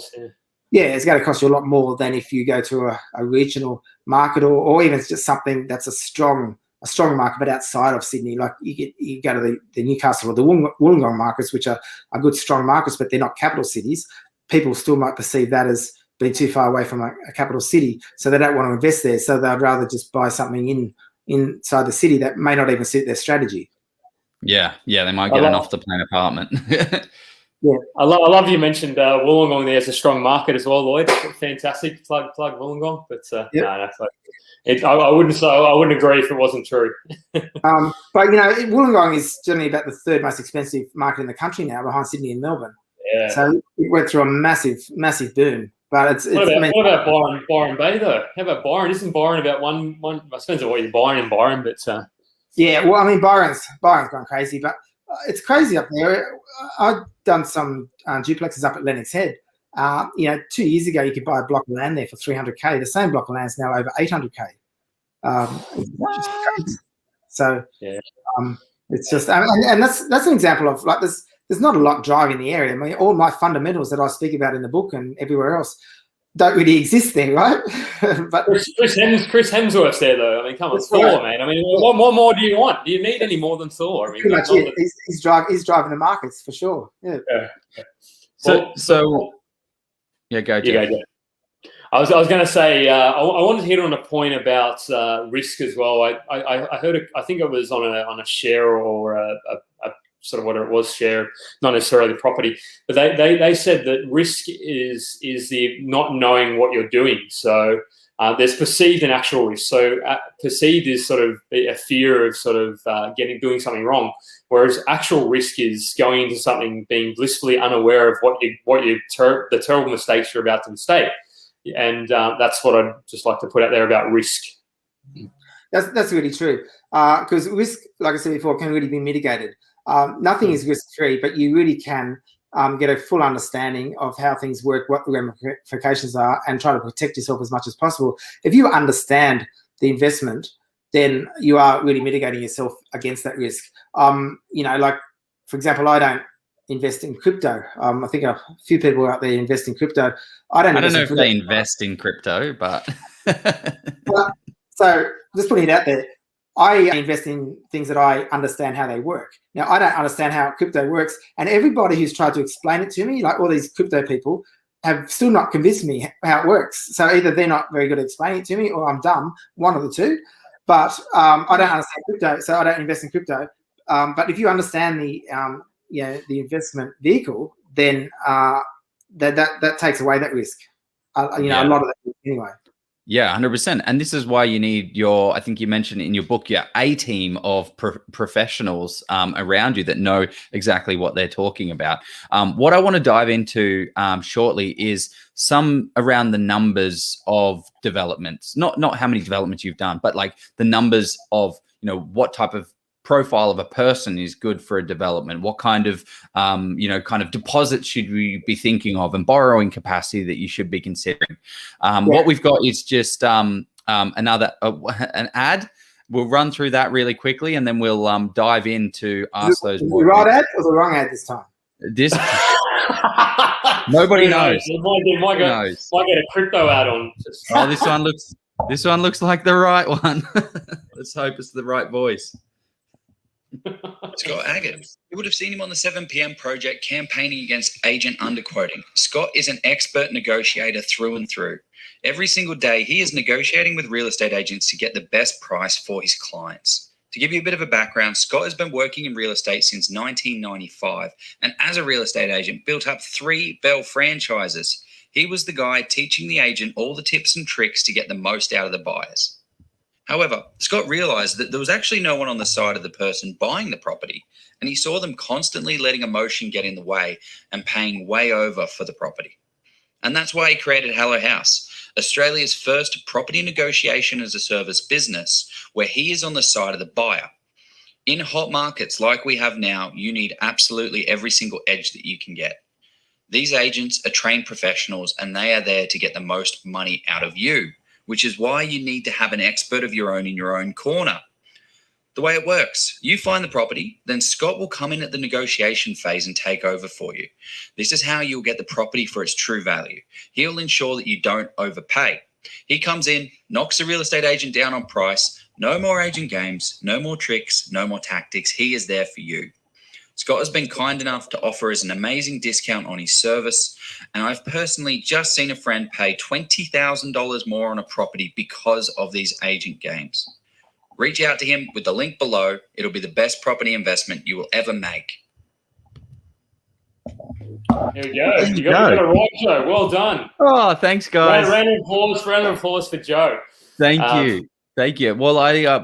Speaker 3: Yeah, it's going to cost you a lot more than if you go to a regional market or even just something that's a strong market, but outside of Sydney. Like you go to the Newcastle or the Wollongong markets, which are good, strong markets, but they're not capital cities. People still might perceive that as being too far away from a capital city, so they don't want to invest there. So they'd rather just buy something inside the city that may not even suit their strategy.
Speaker 2: Yeah, they might get an off-the-plan apartment.
Speaker 3: Yeah,
Speaker 1: I love you mentioned Wollongong there as a strong market as well, Lloyd. Fantastic, plug Wollongong. But I wouldn't agree if it wasn't true.
Speaker 3: But Wollongong is generally about the third most expensive market in the country now, behind Sydney and Melbourne.
Speaker 1: Yeah.
Speaker 3: So it went through a massive boom. But
Speaker 1: what about Byron Bay though? How about Byron? Isn't Byron about one? I suppose what you're buying in Byron, but
Speaker 3: yeah. Well, I mean, Byron's gone crazy, but it's crazy up there. I've done some duplexes up at Lennox Head. 2 years ago, you could buy a block of land there for $300K. The same block of land is now over $800K. So yeah. It's just, and that's an example of like this. There's not a lot driving the area. I mean, all my fundamentals that I speak about in the book and everywhere else don't really exist there, right? But
Speaker 1: Chris Hemsworth's there, though. I mean, come on, Thor, man. I mean, what more do you want? Do you need any more than Thor? I mean,
Speaker 3: pretty much it. He's driving the markets for sure. Yeah.
Speaker 2: So yeah, go, Jeff.
Speaker 1: Go. I was going to say I wanted to hit on a point about risk as well. I heard I think it was on a share or a sort of what it was, share, not necessarily property, but they said that risk is the not knowing what you're doing. So there's perceived and actual risk. So perceived is sort of a fear of sort of doing something wrong, whereas actual risk is going into something, being blissfully unaware of the terrible mistakes you're about to mistake. And that's what I'd just like to put out there about risk.
Speaker 3: That's really true, because risk, like I said before, can really be mitigated. Nothing is risk-free, but you really can get a full understanding of how things work, what the ramifications are, and try to protect yourself as much as possible. If you understand the investment, then you are really mitigating yourself against that risk. Like, for example, I don't invest in crypto. I think a few people out there invest in crypto. I don't know if they
Speaker 2: invest in crypto, but...
Speaker 3: So just putting it out there, I invest in things that I understand how they work. Now, I don't understand how crypto works, and everybody who's tried to explain it to me, like all these crypto people, have still not convinced me how it works. So either they're not very good at explaining it to me, or I'm dumb, one of the two. But I don't understand crypto, so I don't invest in crypto. But if you understand the the investment vehicle, then that takes away that risk. A lot of that anyway.
Speaker 2: Yeah, 100%. And this is why you need I think you mentioned in your book, a team of professionals around you that know exactly what they're talking about. What I want to dive into shortly is some around the numbers of developments, not how many developments you've done, but like the numbers of, what type of profile of a person is good for a development, what kind of kind of deposits should we be thinking of, and borrowing capacity that you should be considering. What we've got is just another an ad. We'll run through that really quickly, and then we'll dive into ask those more.
Speaker 3: The right ad or the wrong ad this time?
Speaker 2: This nobody knows.
Speaker 1: Might get a crypto ad on.
Speaker 2: Oh, this one looks like the right one. Let's hope it's the right voice.
Speaker 4: Scott Agate. You would have seen him on the 7 p.m. project campaigning against agent underquoting. Scott is an expert negotiator through and through. Every single day, he is negotiating with real estate agents to get the best price for his clients. To give you a bit of a background, Scott has been working in real estate since 1995, and as a real estate agent, built up 3 Bell franchises. He was the guy teaching the agent all the tips and tricks to get the most out of the buyers. However, Scott realized that there was actually no one on the side of the person buying the property, and he saw them constantly letting emotion get in the way and paying way over for the property. And that's why he created Hello House, Australia's first property negotiation as a service business, where he is on the side of the buyer. In hot markets like we have now, you need absolutely every single edge that you can get. These agents are trained professionals, and they are there to get the most money out of you, which is why you need to have an expert of your own in your own corner. The way it works, you find the property, then Scott will come in at the negotiation phase and take over for you. This is how you'll get the property for its true value. He'll ensure that you don't overpay. He comes in, knocks the real estate agent down on price. No more agent games, no more tricks, no more tactics. He is there for you. Scott has been kind enough to offer us an amazing discount on his service, and I've personally just seen a friend pay $20,000 more on a property because of these agent games. Reach out to him with the link below. It'll be the best property investment you will ever make.
Speaker 1: There we go. You got it right, Joe. Well done.
Speaker 2: Oh, thanks, guys.
Speaker 1: Round of applause for Joe.
Speaker 2: Thank you. Thank you. Well,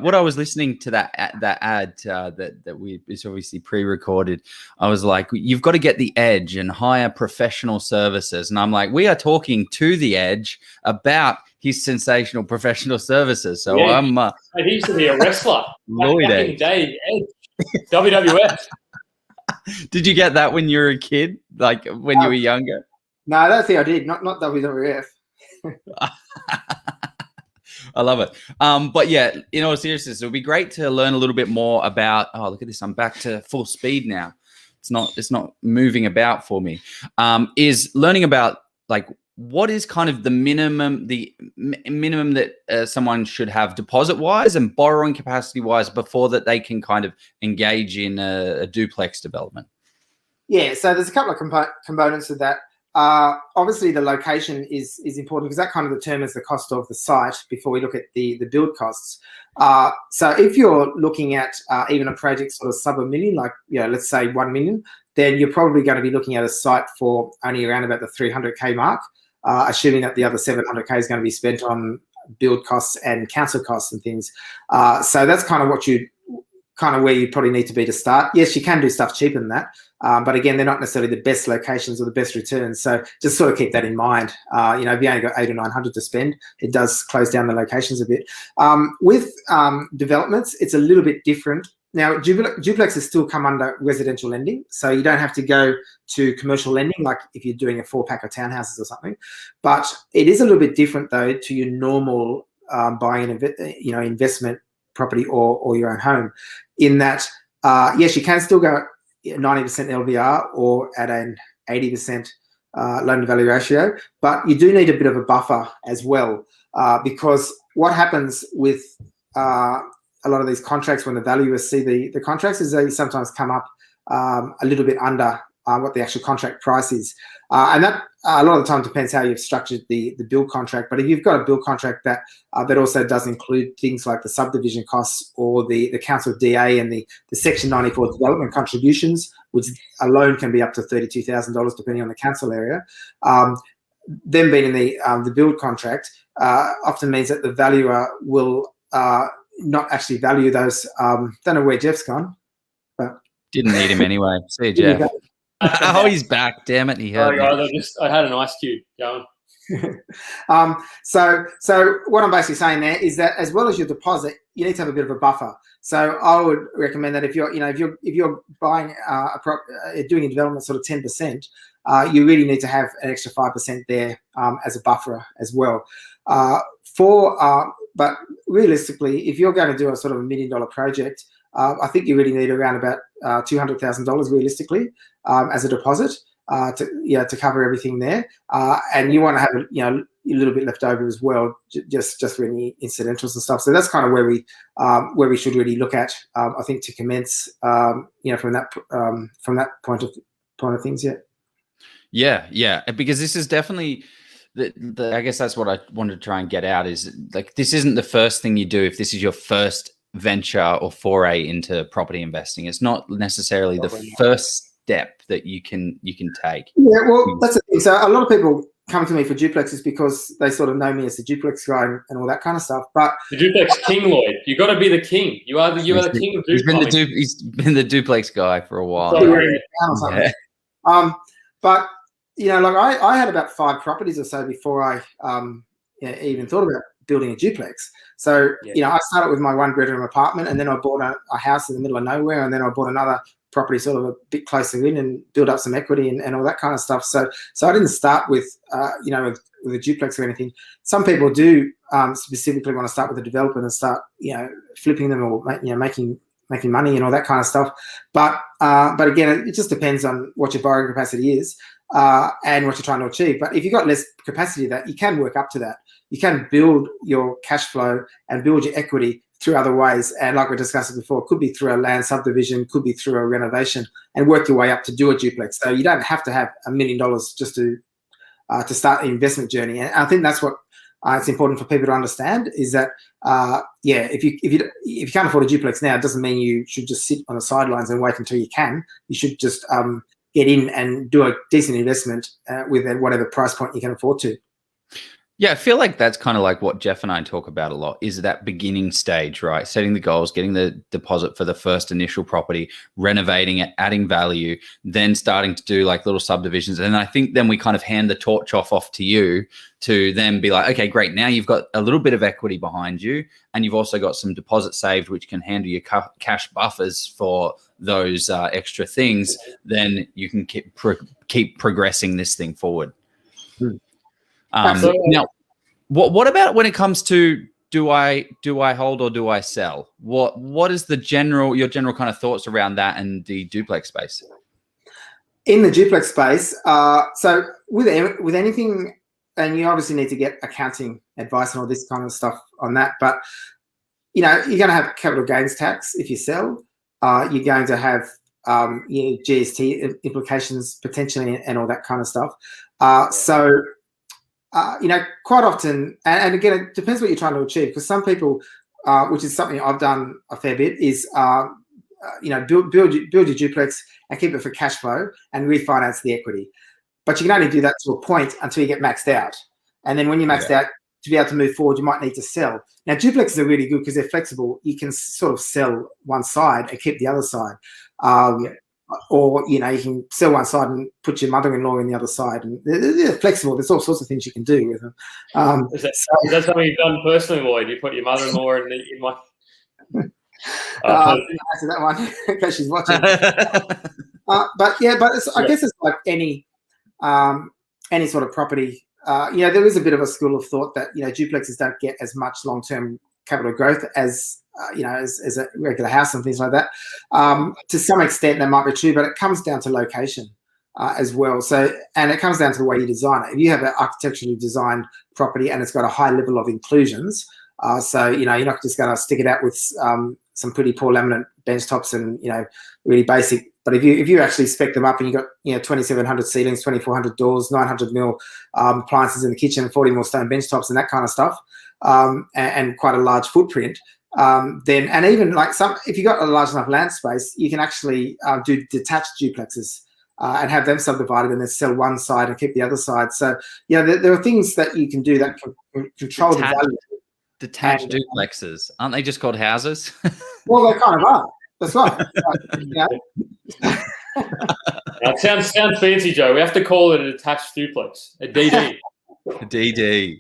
Speaker 2: what I was listening to that ad that is obviously pre-recorded. I was like, you've got to get the Edge and hire professional services, and I'm like, we are talking to the Edge about his sensational professional services. So yeah,
Speaker 1: he used to be a wrestler.
Speaker 2: Lloyd Edge.
Speaker 1: In the day, WWF.
Speaker 2: Did you get that when you were a kid, like when you were younger?
Speaker 3: No, I don't think I did. Not WWF.
Speaker 2: I love it. But yeah, in all seriousness, it would be great to learn a little bit more about, oh, look at this. I'm back to full speed now. It's not moving about for me. Is learning about like what is kind of the minimum that someone should have deposit wise and borrowing capacity wise before that they can kind of engage in a duplex development. Yeah.
Speaker 3: So there's a couple of components of that. Obviously, the location is important because that kind of determines the cost of the site before we look at the build costs. So if you're looking at even a project sort of sub $1 million, like let's say 1 million, then you're probably going to be looking at a site for only around about the 300K mark, assuming that the other 700K is going to be spent on build costs and council costs and things. So that's kind of where you probably need to be to start. Yes, you can do stuff cheaper than that. But again, they're not necessarily the best locations or the best returns. So just sort of keep that in mind. If you only got 800 or 900 to spend, it does close down the locations a bit. With developments, it's a little bit different. Now, duplexes still come under residential lending. So you don't have to go to commercial lending, like if you're doing a 4-pack of townhouses or something. But it is a little bit different, though, to your normal buying investment property or your own home, in that, yes, you can still go 90% LVR or at an 80% loan to value ratio, but you do need a bit of a buffer as well, because what happens with a lot of these contracts, when the valuers see the contracts, is they sometimes come up a little bit under what the actual contract price is. And that a lot of the time depends how you've structured the build contract. But if you've got a build contract that also does include things like the subdivision costs or the council DA and the Section 94 development contributions, which alone can be up to $32,000 depending on the council area, them being in the build contract often means that the valuer will not actually value those. Don't know where Jeff's gone. But
Speaker 2: didn't need him anyway. See you, Jeff. Oh, he's back. Damn it. He heard me.
Speaker 1: I had an ice cube going.
Speaker 3: So what I'm basically saying there is that as well as your deposit, you need to have a bit of a buffer. So I would recommend that if you're buying doing a development sort of 10%, you really need to have an extra 5% there as a buffer as well. But realistically, if you're going to do a sort of $1 million project, I think you really need around about $200,000 realistically as a deposit to cover everything there, and you want to have a little bit left over as well, just for any incidentals and stuff. So that's kind of where we should really look at, I think, to commence, from that point of things.
Speaker 2: Yeah, because this is definitely. I guess that's what I wanted to try and get out is like this isn't the first thing you do if this is your first venture or foray into property investing. It's not necessarily the first step that you can take.
Speaker 3: Yeah, well, that's the thing. So a lot of people come to me for duplexes because they sort of know me as the duplex guy and all that kind of stuff. But
Speaker 1: the duplex king, Lloyd, you got to be the king. You are the king of duplex.
Speaker 2: He's been the duplex guy for a while.
Speaker 3: Yeah. But like I had about 5 properties or so before I even thought about building a duplex. So, I started with my 1-bedroom apartment, and then I bought a house in the middle of nowhere, and then I bought another property sort of a bit closer in and build up some equity and all that kind of stuff. So I didn't start with, with a duplex or anything. Some people do specifically want to start with a developer and start, flipping them or making money and all that kind of stuff. But again, it just depends on what your borrowing capacity is and what you're trying to achieve. But if you've got less capacity of that, you can work up to that. You can build your cash flow and build your equity through other ways. And like we discussed before, it could be through a land subdivision, could be through a renovation, and work your way up to do a duplex. So you don't have to have $1 million just to start the investment journey. And I think that's what it's important for people to understand is that, if you can't afford a duplex now, it doesn't mean you should just sit on the sidelines and wait until you can. You should just get in and do a decent investment with whatever price point you can afford to.
Speaker 2: Yeah, I feel like that's kind of like what Jeff and I talk about a lot is that beginning stage, right? Setting the goals, getting the deposit for the first initial property, renovating it, adding value, then starting to do like little subdivisions. And I think then we kind of hand the torch off to you to then be like, okay, great. Now you've got a little bit of equity behind you and you've also got some deposit saved, which can handle your cash buffers for those extra things. Then you can keep progressing this thing forward. Now, what about when it comes to do I hold or do I sell? What is your general kind of thoughts around that and the duplex space?
Speaker 3: In the duplex space, so with anything, and you obviously need to get accounting advice and all this kind of stuff on that. But you're going to have capital gains tax if you sell. You're going to have GST implications potentially and all that kind of stuff. Quite often, and again, it depends what you're trying to achieve. Because some people, which is something I've done a fair bit, is build your duplex and keep it for cash flow and refinance the equity. But you can only do that to a point until you get maxed out. And then when you're maxed out, to be able to move forward, you might need to sell. Now, duplexes are really good because they're flexible. You can sort of sell one side and keep the other side. Or, you can sell one side and put your mother-in-law in the other side. And they're flexible. There's all sorts of things you can do with them.
Speaker 1: Is that something you've done personally, Lloyd? You put your mother-in-law in my...
Speaker 3: Answer that one because she's watching. But I guess it's like any sort of property. There is a bit of a school of thought that duplexes don't get as much long-term capital growth as as a regular house and things like that. To some extent, that might be true, but it comes down to location as well. So, and it comes down to the way you design it. If you have an architecturally designed property and it's got a high level of inclusions, So you're not just going to stick it out with some pretty poor laminate bench tops and really basic. But if you actually spec them up and you got 2,700 ceilings, 2,400 doors, 900 mil appliances in the kitchen, 40 mil stone bench tops, and that kind of stuff, and quite a large footprint, then, and even like if you got a large enough land space, you can actually do detached duplexes and have them subdivided and then sell one side and keep the other side. So there are things that you can do that can control the value.
Speaker 2: Detached duplexes, aren't they just called houses?
Speaker 3: Well, they kind of are. That's right.
Speaker 1: That sounds fancy, Joe. We have to call it a detached duplex, a DD.
Speaker 2: A DD.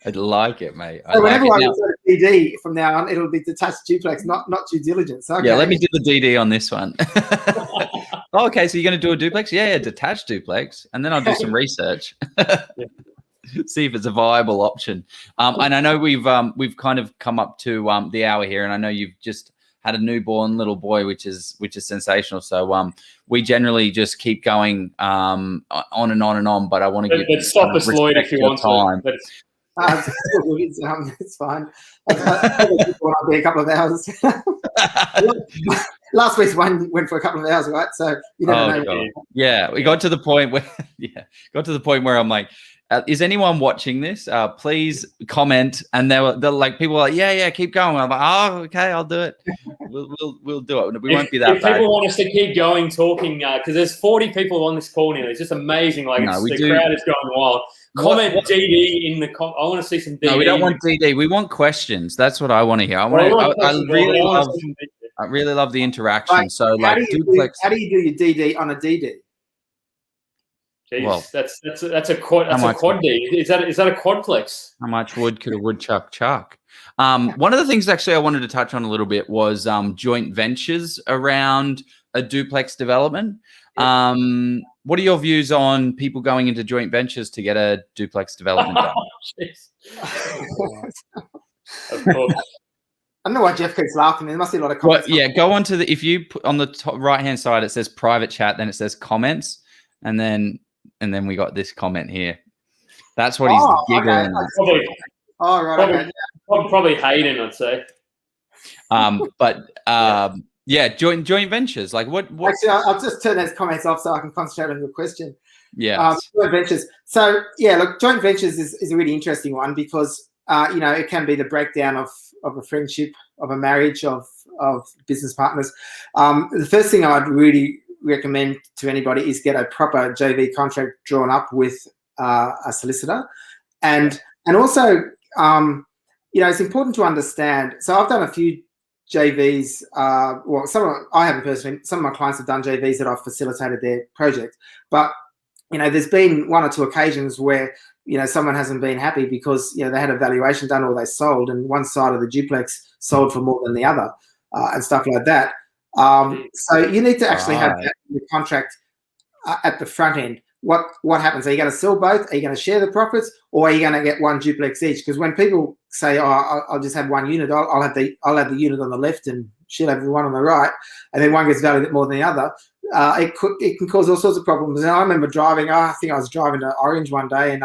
Speaker 2: I'd like it, mate.
Speaker 3: So whenever I refer to DD from now on, it'll be detached duplex, not due diligence. Okay.
Speaker 2: Yeah, let me do the DD on this one. Oh, okay, so you're going to do a duplex? Yeah, detached duplex, and then I'll do some research. See if it's a viable option. And I know we've kind of come up to the hour here, and I know you've just had a newborn little boy, which is sensational. So we generally just keep going on and on and on. But I want to give
Speaker 1: stop us, Lloyd, if you want
Speaker 2: time.
Speaker 3: It's fine. I'll be a couple of hours. Last week's one went for a couple of hours, right? So you never know.
Speaker 2: God. Yeah, we got to the point where I'm like, is anyone watching this? Please comment. And they're like, people are like, yeah, keep going. I'm like, oh, okay, I'll do it. We'll do it. We won't be that
Speaker 1: if
Speaker 2: bad.
Speaker 1: People want us to keep going, talking, because there's 40 people on this call now. It's just amazing. Like the crowd is going wild. Comment DD in the I want to see some DD.
Speaker 2: No, we don't want DD. We want questions. That's what I want to hear. I really love the interaction.
Speaker 3: Right.
Speaker 2: So
Speaker 3: how do you do your DD on a DD?
Speaker 1: Jeez,
Speaker 2: well,
Speaker 1: that's a quad. That's a quad D. Is that a quadplex?
Speaker 2: How much wood could a woodchuck chuck? One of the things actually I wanted to touch on a little bit was joint ventures around a duplex development. What are your views on people going into joint ventures to get a duplex development done?
Speaker 1: Of course.
Speaker 3: I don't know why Jeff keeps laughing. There must be a lot of comments.
Speaker 2: Well, go on to if you put on the top right-hand side, it says private chat, then it says comments, and then we got this comment here. That's what he's giggling.
Speaker 3: Okay.
Speaker 1: Probably Hayden, I'd say.
Speaker 2: Joint ventures. Like what?
Speaker 3: Actually, I'll just turn those comments off so I can concentrate on your question.
Speaker 2: Yeah.
Speaker 3: Joint ventures. So look, joint ventures is a really interesting one because it can be the breakdown of a friendship, of a marriage, of business partners. The first thing I'd really recommend to anybody is get a proper JV contract drawn up with a solicitor, and also it's important to understand. So I've done a few JVs. I haven't personally. Some of my clients have done JVs that I've facilitated their project, but there's been one or two occasions where someone hasn't been happy because they had a valuation done or they sold, and one side of the duplex sold for more than the other, and stuff like that. So you need to actually have that in the contract at the front end. What happens? Are you going to sell both? Are you going to share the profits, or are you going to get one duplex each? Because when people say, "Oh, I'll just have one unit," I'll have the unit on the left and she'll have the one on the right, and then one gets valued more than the other. It can cause all sorts of problems. And I remember driving. I think I was driving to Orange one day, and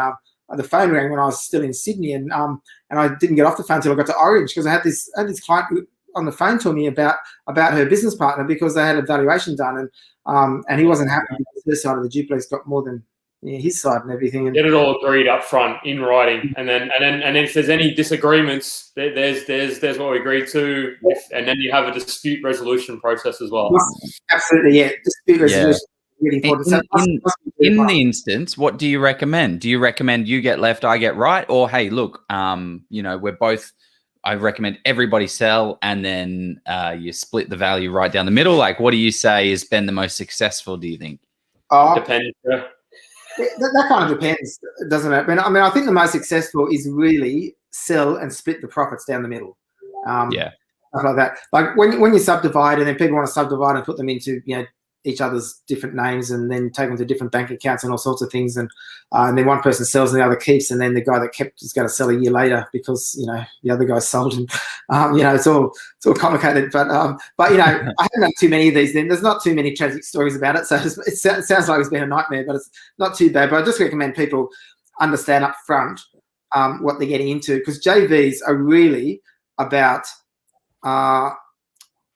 Speaker 3: the phone rang when I was still in Sydney, and I didn't get off the phone until I got to Orange because I had this client on the phone to me about her business partner because they had a valuation done, and he wasn't happy because her side of the duplex got more than his side and everything. And
Speaker 1: get it all agreed up front in writing, and then if there's any disagreements, there's what we agreed to, and then you have a dispute resolution process as well.
Speaker 3: Absolutely, yeah. Dispute resolution is really important.
Speaker 2: In the instance, what do you recommend? Do you recommend you get left, I get right, or hey, look, we're both. I recommend everybody sell, and then you split the value right down the middle. Like, what do you say has been the most successful? Do you think?
Speaker 1: Depends. Yeah.
Speaker 3: That kind of depends, doesn't it? I mean, I think the most successful is really sell and split the profits down the middle. Stuff like that. Like when you subdivide, and then people want to subdivide and put them into each other's different names, and then take them to different bank accounts and all sorts of things, and then one person sells and the other keeps, and then the guy that kept is going to sell a year later because the other guy sold, and it's all complicated. But I haven't had too many of these. Then there's not too many tragic stories about it, so it sounds like it's been a nightmare, but it's not too bad. But I just recommend people understand up front what they're getting into, because JVs are really about,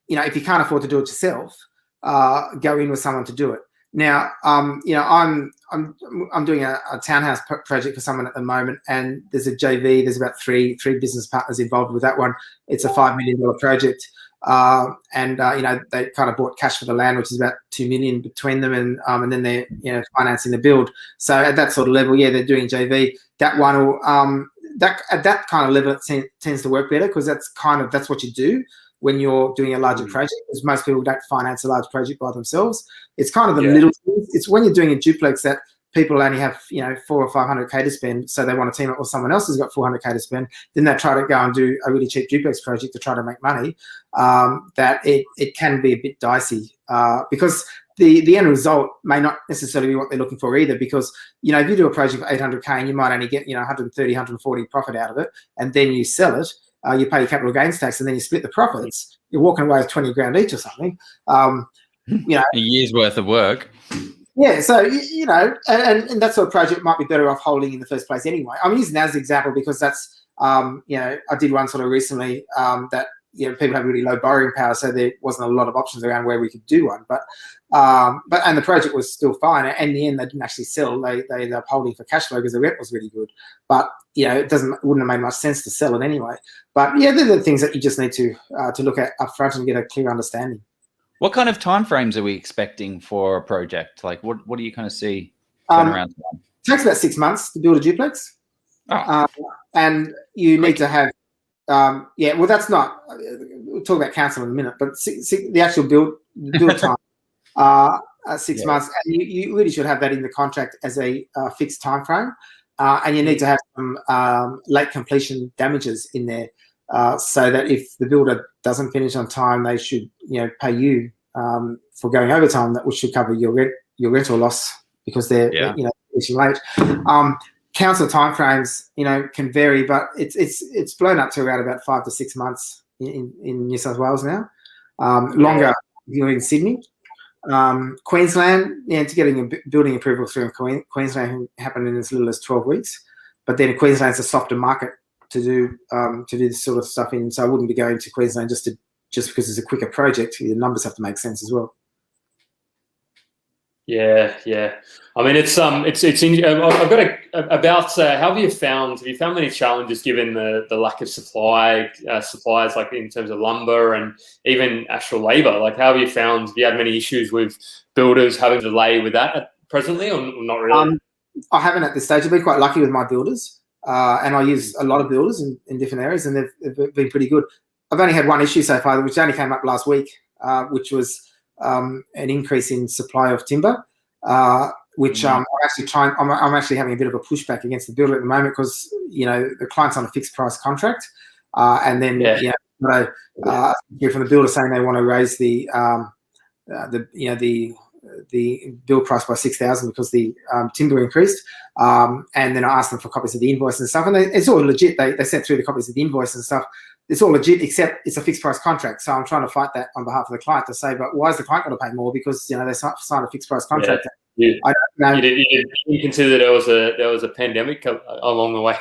Speaker 3: if you can't afford to do it yourself, go in with someone to do it. Now, I'm doing a townhouse project for someone at the moment, and there's a JV. There's about three business partners involved with that one. It's a $5 million project, and they kind of bought cash for the land, which is about $2 million between them, and then they're financing the build. So at that sort of level, they're doing JV. That one will at that kind of level, it tends to work better, because that's what you do when you're doing a larger project, because most people don't finance a large project by themselves. It's kind of the little things. It's when you're doing a duplex that people only have, 400 or 500K to spend, so they want to team up with someone else who's got 400K to spend. Then they try to go and do a really cheap duplex project to try to make money. That it can be a bit dicey, because the end result may not necessarily be what they're looking for either, because, if you do a project for 800K and you might only get, 130, 140 profit out of it, and then you sell it, you pay your capital gains tax, and then you split the profits, you're walking away with 20 grand each or something. A
Speaker 2: year's worth of work.
Speaker 3: Yeah, so, and that sort of project might be better off holding in the first place anyway. I'm using that as an example because that's, I did one sort of recently that, people have really low borrowing power, so there wasn't a lot of options around where we could do one. But the project was still fine. And in the end, they didn't actually sell. They ended up holding for cash flow because the rent was really good. But it wouldn't have made much sense to sell it anyway. But they're the things that you just need to look at up front and get a clear understanding.
Speaker 2: What kind of timeframes are we expecting for a project? Like, what do you kind of see turnaround time?
Speaker 3: It takes about 6 months to build a duplex. And you need to have. Well, that's not. We'll talk about council in a minute, but the actual build time, 6 months, and you really should have that in the contract as a fixed time frame, and you need to have some late completion damages in there, so that if the builder doesn't finish on time, they should pay you for going overtime, which should cover your rental loss because they're finishing late. Council timeframes, can vary, but it's blown up to around about 5 to 6 months in New South Wales now. Longer if you're in Sydney. Queensland, to getting a building approval through Queensland can happen in as little as 12 weeks. But then Queensland's a softer market to do this sort of stuff in, so I wouldn't be going to Queensland just because it's a quicker project. The numbers have to make sense as well.
Speaker 1: Yeah. I mean, it's interesting. I've got about how have you found any challenges given the lack of supplies, like in terms of lumber and even actual labour? Like, how have you found? Have you had many issues with builders having to delay with that presently, or not really?
Speaker 3: I haven't at this stage. I've been quite lucky with my builders, and I use a lot of builders in different areas, and they've been pretty good. I've only had one issue so far, which only came up last week, which was an increase in supply of timber, which I'm actually having a bit of a pushback against the builder at the moment because the client's on a fixed price contract, and then hear from the builder saying they want to raise the build price by 6,000 because the timber increased, and then I asked them for copies of the invoice and stuff, and it's all legit. They sent through the copies of the invoice and stuff. It's all legit, except it's a fixed price contract. So I'm trying to fight that on behalf of the client to say, but why is the client going to pay more? Because they signed a fixed price contract.
Speaker 1: I don't know. You didn't consider there was a pandemic along the way.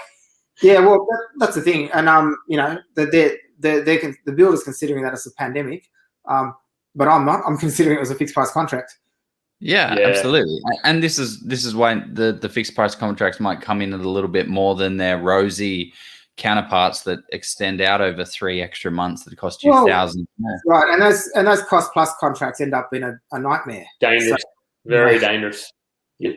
Speaker 3: Yeah, well, that's the thing, and the builder's considering that as a pandemic, but I'm not. I'm considering it as a fixed price contract.
Speaker 2: Yeah, absolutely. And this is why the fixed price contracts might come in at a little bit more than their rosy counterparts that extend out over 3 extra months that cost you thousands more.
Speaker 3: Right, and those cost plus contracts end up being a nightmare.
Speaker 1: Dangerous, very dangerous. Yeah.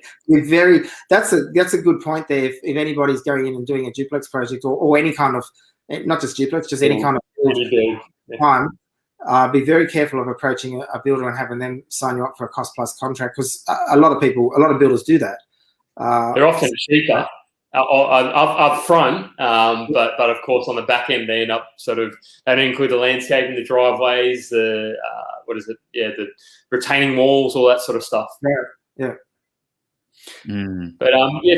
Speaker 3: That's a good point there. If anybody's going in and doing a duplex project or any kind of, not just duplex, just any kind of time, be very careful of approaching a builder and having them sign you up for a cost plus contract, because a lot of builders do that.
Speaker 1: They're often cheaper up front, but of course on the back end they end up they don't include the landscaping, the driveways, the retaining walls, all that sort of stuff.
Speaker 3: Yeah.
Speaker 1: But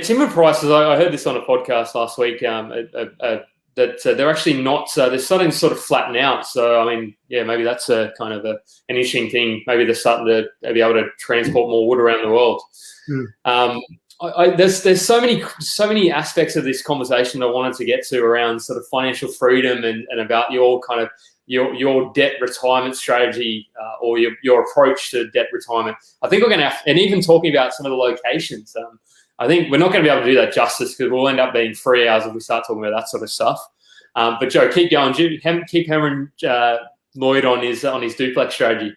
Speaker 1: timber prices. I heard this on a podcast last week. That they're actually not. They're starting to sort of flatten out. So I mean, maybe that's a kind of an interesting thing. Maybe they're starting to be able to transport more wood around the world. there's so many aspects of this conversation I wanted to get to around sort of financial freedom and about your kind of your debt retirement strategy or your approach to debt retirement. I think we're going to have, and even talking about some of the locations. I think we're not going to be able to do that justice because we'll end up being 3 hours if we start talking about that sort of stuff. But Joe, keep going. Keep hammering Lloyd on his duplex strategy.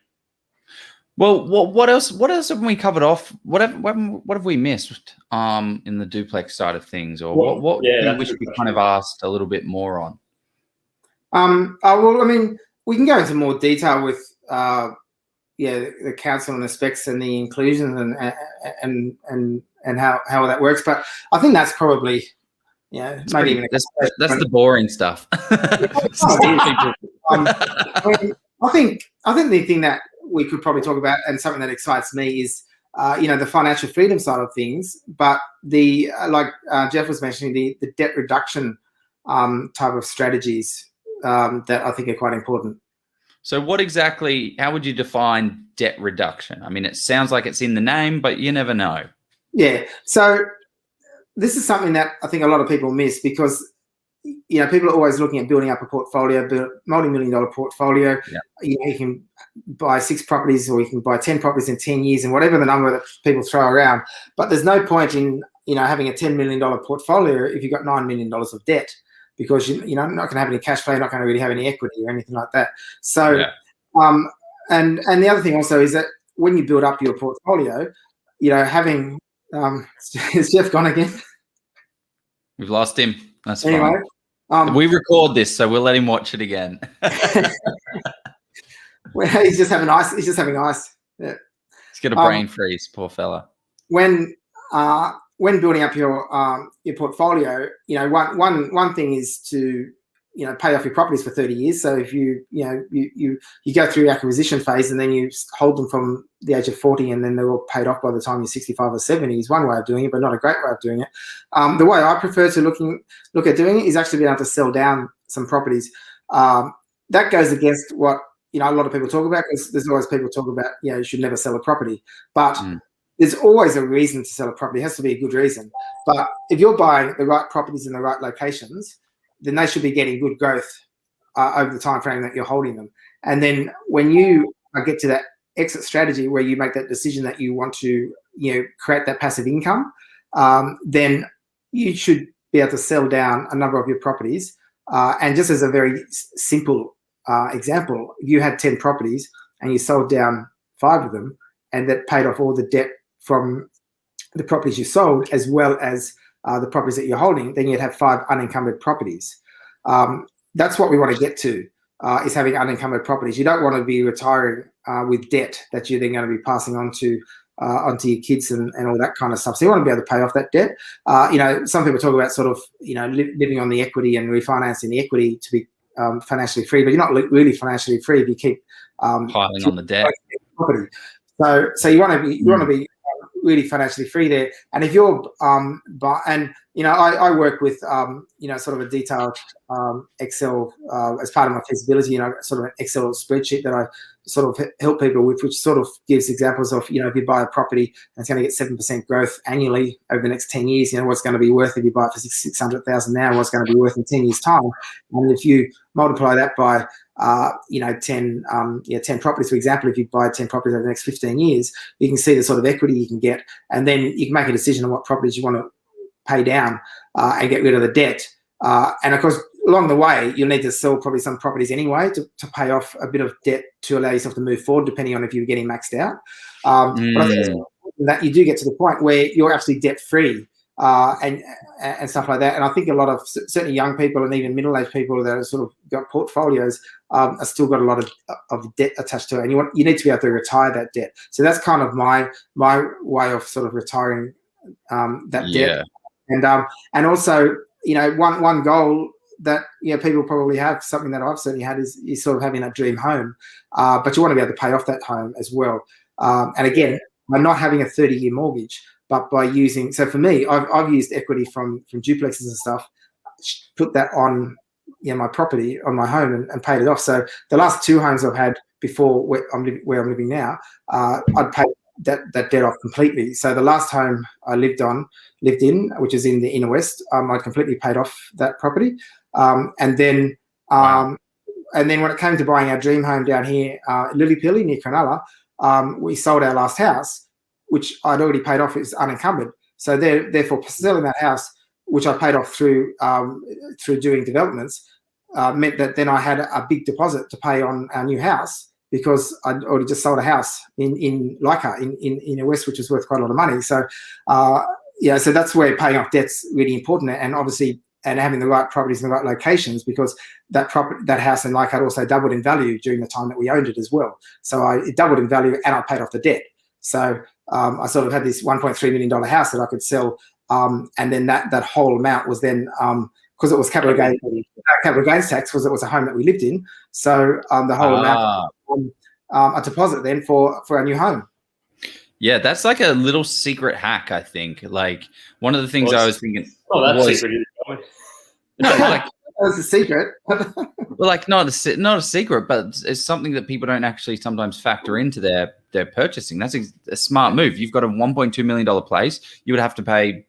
Speaker 2: Well, what else have we covered off? What have we missed in the duplex side of things, or what do you wish we kind of asked a little bit more on?
Speaker 3: Well, I mean, we can go into more detail with the council and the specs and the inclusions and how that works. But I think that's probably maybe even
Speaker 2: that's the boring stuff.
Speaker 3: I think the thing that we could probably talk about, and something that excites me, is the financial freedom side of things, but the like Jeff was mentioning, the debt reduction type of strategies that I think are quite important.
Speaker 2: So how would you define debt reduction? I mean, it sounds like it's in the name, but you never know.
Speaker 3: Yeah. So this is something that I think a lot of people miss, because people are always looking at building up a portfolio, multi-million-dollar portfolio.
Speaker 2: Yeah.
Speaker 3: You can buy 6 properties, or you can buy 10 properties in 10 years, and whatever the number that people throw around. But there's no point in having a $10 million portfolio if you've got $9 million of debt, because you're not going to have any cash flow, you're not going to really have any equity or anything like that. So, and the other thing also is that when you build up your portfolio, having is Jeff gone again?
Speaker 2: We've lost him. That's
Speaker 3: anyway.
Speaker 2: Fine. We record this, so we'll let him watch it again.
Speaker 3: Well, he's just having ice. Yeah.
Speaker 2: He's got a brain freeze, poor fella.
Speaker 3: When building up your portfolio, one thing is to pay off your properties for 30 years. So if you go through the acquisition phase and then you hold them from the age of 40, and then they're all paid off by the time you're 65 or 70 is one way of doing it, but not a great way of doing it. The way I prefer to look at doing it is actually being able to sell down some properties. That goes against what a lot of people talk about, because there's always people talk about you should never sell a property, but there's always a reason to sell a property. It has to be a good reason. But if you're buying the right properties in the right locations, then they should be getting good growth over the time frame that you're holding them. And then when you get to that exit strategy where you make that decision that you want to create that passive income, then you should be able to sell down a number of your properties. And just as a very simple example, if you had 10 properties and you sold down 5 of them, and that paid off all the debt from the properties you sold, as well as the properties that you're holding, then you'd have 5 unencumbered properties. That's what we want to get to, is having unencumbered properties. You don't want to be retiring with debt that you're then going to be passing on to onto your kids and all that kind of stuff. So you want to be able to pay off that debt. Some people talk about sort of living on the equity and refinancing the equity to be financially free, but you're not really financially free if you keep
Speaker 2: piling on the debt.
Speaker 3: Property. So you want to be really financially free there. And if you're I work with sort of a detailed Excel as part of my feasibility, sort of an Excel spreadsheet that I sort of help people with, which sort of gives examples of, if you buy a property and it's going to get 7% growth annually over the next 10 years, what's going to be worth if you buy it for 600,000 now, what's going to be worth in 10 years time. And if you multiply that by 10 properties, for example, if you buy 10 properties over the next 15 years, you can see the sort of equity you can get, and then you can make a decision on what properties you want to pay down and get rid of the debt. And of course, along the way, you'll need to sell probably some properties anyway to pay off a bit of debt to allow yourself to move forward, depending on if you're getting maxed out. But I think it's important that you do get to the point where you're actually debt free. And stuff like that. And I think a lot of certainly young people and even middle-aged people that have sort of got portfolios are still got a lot of debt attached to it. And you need to be able to retire that debt. So that's kind of my way of sort of retiring that debt. And also, one goal that people probably have, something that I've certainly had, is sort of having that dream home. But you want to be able to pay off that home as well. And again, by not having a 30-year mortgage, but by using, so for me, I've used equity from duplexes and stuff, put that on my property, on my home, and paid it off. So the last 2 homes I've had before where I'm living now, I'd pay that debt off completely. So the last home I lived in, which is in the inner west, I'd completely paid off that property. And then when it came to buying our dream home down here, Lillipilly near Cronulla, we sold our last house, which I'd already paid off, is unencumbered. So therefore, selling that house, which I paid off through doing developments, meant that then I had a big deposit to pay on our new house, because I'd already just sold a house in Leica in the west, which was worth quite a lot of money. So so that's where paying off debt's really important, and obviously having the right properties in the right locations, because that house in Leica also doubled in value during the time that we owned it as well. So it doubled in value, and I paid off the debt. So I sort of had this $1.3 million house that I could sell, and then that whole amount was then because it was capital gains tax, because it was a home that we lived in. So the whole amount, a deposit then for our new home.
Speaker 2: Yeah, that's like a little secret hack, I think. Like, one of the things I was thinking.
Speaker 1: Oh, that's secret.
Speaker 2: No, like,
Speaker 3: that's a secret.
Speaker 2: Well, like not a secret, but it's something that people don't actually sometimes factor into their purchasing. That's a smart move. You've got a $1.2 million place. You would have to pay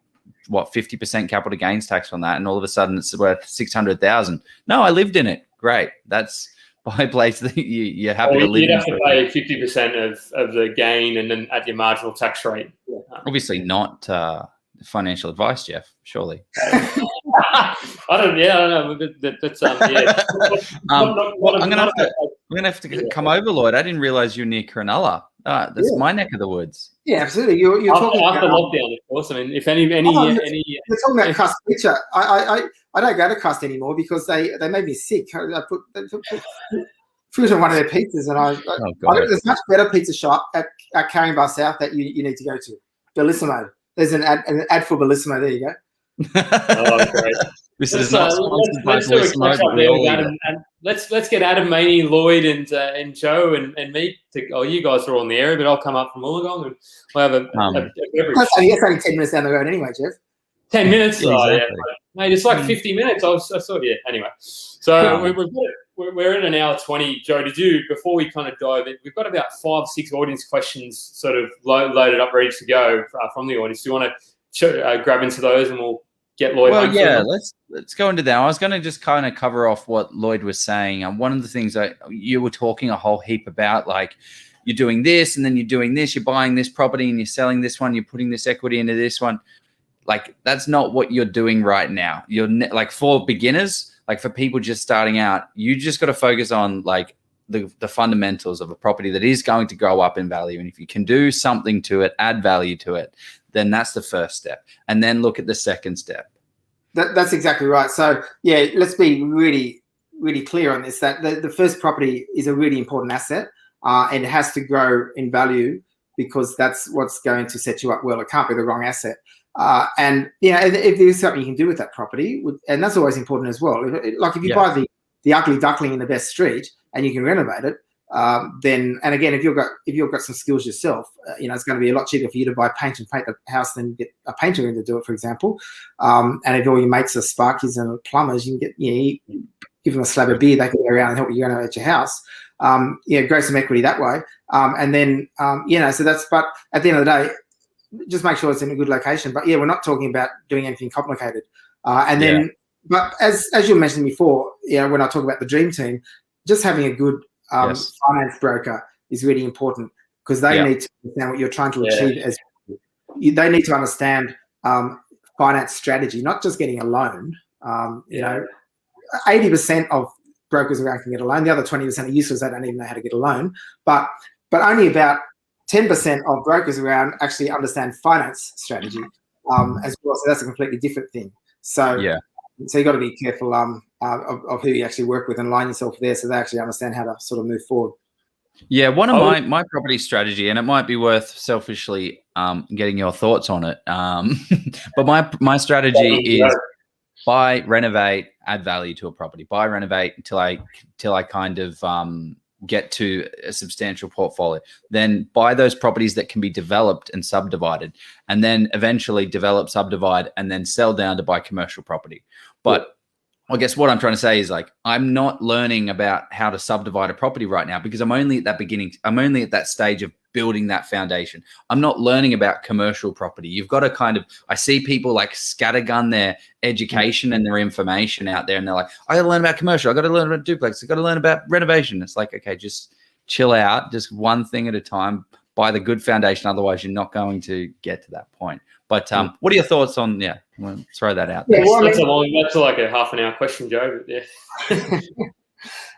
Speaker 2: 50% capital gains tax on that, and all of a sudden it's worth $600,000. No, I lived in it. Great. That's buy a place that you're happy to live in.
Speaker 1: You'd have to pay 50% of the gain, and then at your marginal tax rate.
Speaker 2: Obviously not financial advice, Jeff. Surely.
Speaker 1: I don't know. That's
Speaker 2: I'm gonna have to come over, Lloyd. I didn't realize you're near Cronulla. That's my neck of the woods.
Speaker 3: Yeah, absolutely. You're talking
Speaker 1: after
Speaker 3: about
Speaker 1: lockdown, of course. I mean, if any,
Speaker 3: you're talking about crust pizza. I don't go to crust anymore because they made me sick. I put fruit on one of their pizzas, and there's a much better pizza shop at Caringbah South that you need to go to. Bellissimo. There's an ad for Bellissimo. There you go.
Speaker 1: Oh, great.
Speaker 2: This is not sponsored by
Speaker 1: Bellissimo, and let's get Adam, Maney, Lloyd, and Joe and me. You guys are all in the area, but I'll come up from Wollongong and we'll have a beverage.
Speaker 3: Plus, it's only 10 minutes down the road anyway, Jeff.
Speaker 1: 10 minutes?
Speaker 2: Yeah,
Speaker 1: oh,
Speaker 2: exactly.
Speaker 1: yeah. Mate, it's like 50 minutes. I saw it. Yeah. Anyway, so we're in an hour 20. Joe, before we kind of dive in, we've got about 5-6 audience questions sort of loaded up, ready to go from the audience. Do you want to grab into those, and we'll get Lloyd?
Speaker 2: Well, yeah, let's go into that. I was going to just kind of cover off what Lloyd was saying. And one of the things that you were talking a whole heap about, like, you're doing this, and then you're doing this, you're buying this property, and you're selling this one, you're putting this equity into this one. Like, that's not what you're doing right now. You're like, for beginners, like for people just starting out, you just got to focus on like the fundamentals of a property that is going to go up in value. And if you can do something to it, add value to it, then that's the first step. And then look at the second step.
Speaker 3: That's exactly right. So yeah, let's be really, really clear on this, that the first property is a really important asset, and it has to grow in value, because that's what's going to set you up well. It can't be the wrong asset. And if there's something you can do with that property, and that's always important as well. Like if you buy the ugly duckling in the best street and you can renovate it, then, and again, if you've got some skills yourself, it's going to be a lot cheaper for you to buy paint and paint the house than get a painter in to do it, for example. And if all your mates are sparkies and plumbers, you can get, you give them a slab of beer, they can go around and help you renovate your house. Grow some equity that way. And then, so that's, but at the end of the day, just make sure it's in a good location. But yeah, we're not talking about doing anything complicated. But as you mentioned before, when I talk about the dream team, just having a good finance broker is really important, because they need to understand what you're trying to achieve. They need to understand finance strategy, not just getting a loan. 80% of brokers around can get a loan. The other 20% are useless. They don't even know how to get a loan. But only about 10% of brokers around actually understand finance strategy as well. So that's a completely different thing. So you got to be careful of who you actually work with and align yourself there, so they actually understand how to sort of move forward.
Speaker 2: Yeah, one of my property strategy, and it might be worth selfishly getting your thoughts on it. But my strategy is buy, renovate, add value to a property. Buy, renovate until I kind of get to a substantial portfolio. Then buy those properties that can be developed and subdivided, and then eventually develop, subdivide, and then sell down to buy commercial property. But I guess what I'm trying to say is, like, I'm not learning about how to subdivide a property right now, because I'm only at that beginning. I'm only at that stage of building that foundation. I'm not learning about commercial property. You've got to kind of, I see people like scattergun their education and their information out there, and they're like, I got to learn about commercial. I got to learn about duplex. I got to learn about renovation. It's like, okay, just chill out, just one thing at a time, buy the good foundation. Otherwise you're not going to get to that point. But what are your thoughts on, I'm going to throw that out there.
Speaker 1: That's like a half an hour question, Joe. But yeah.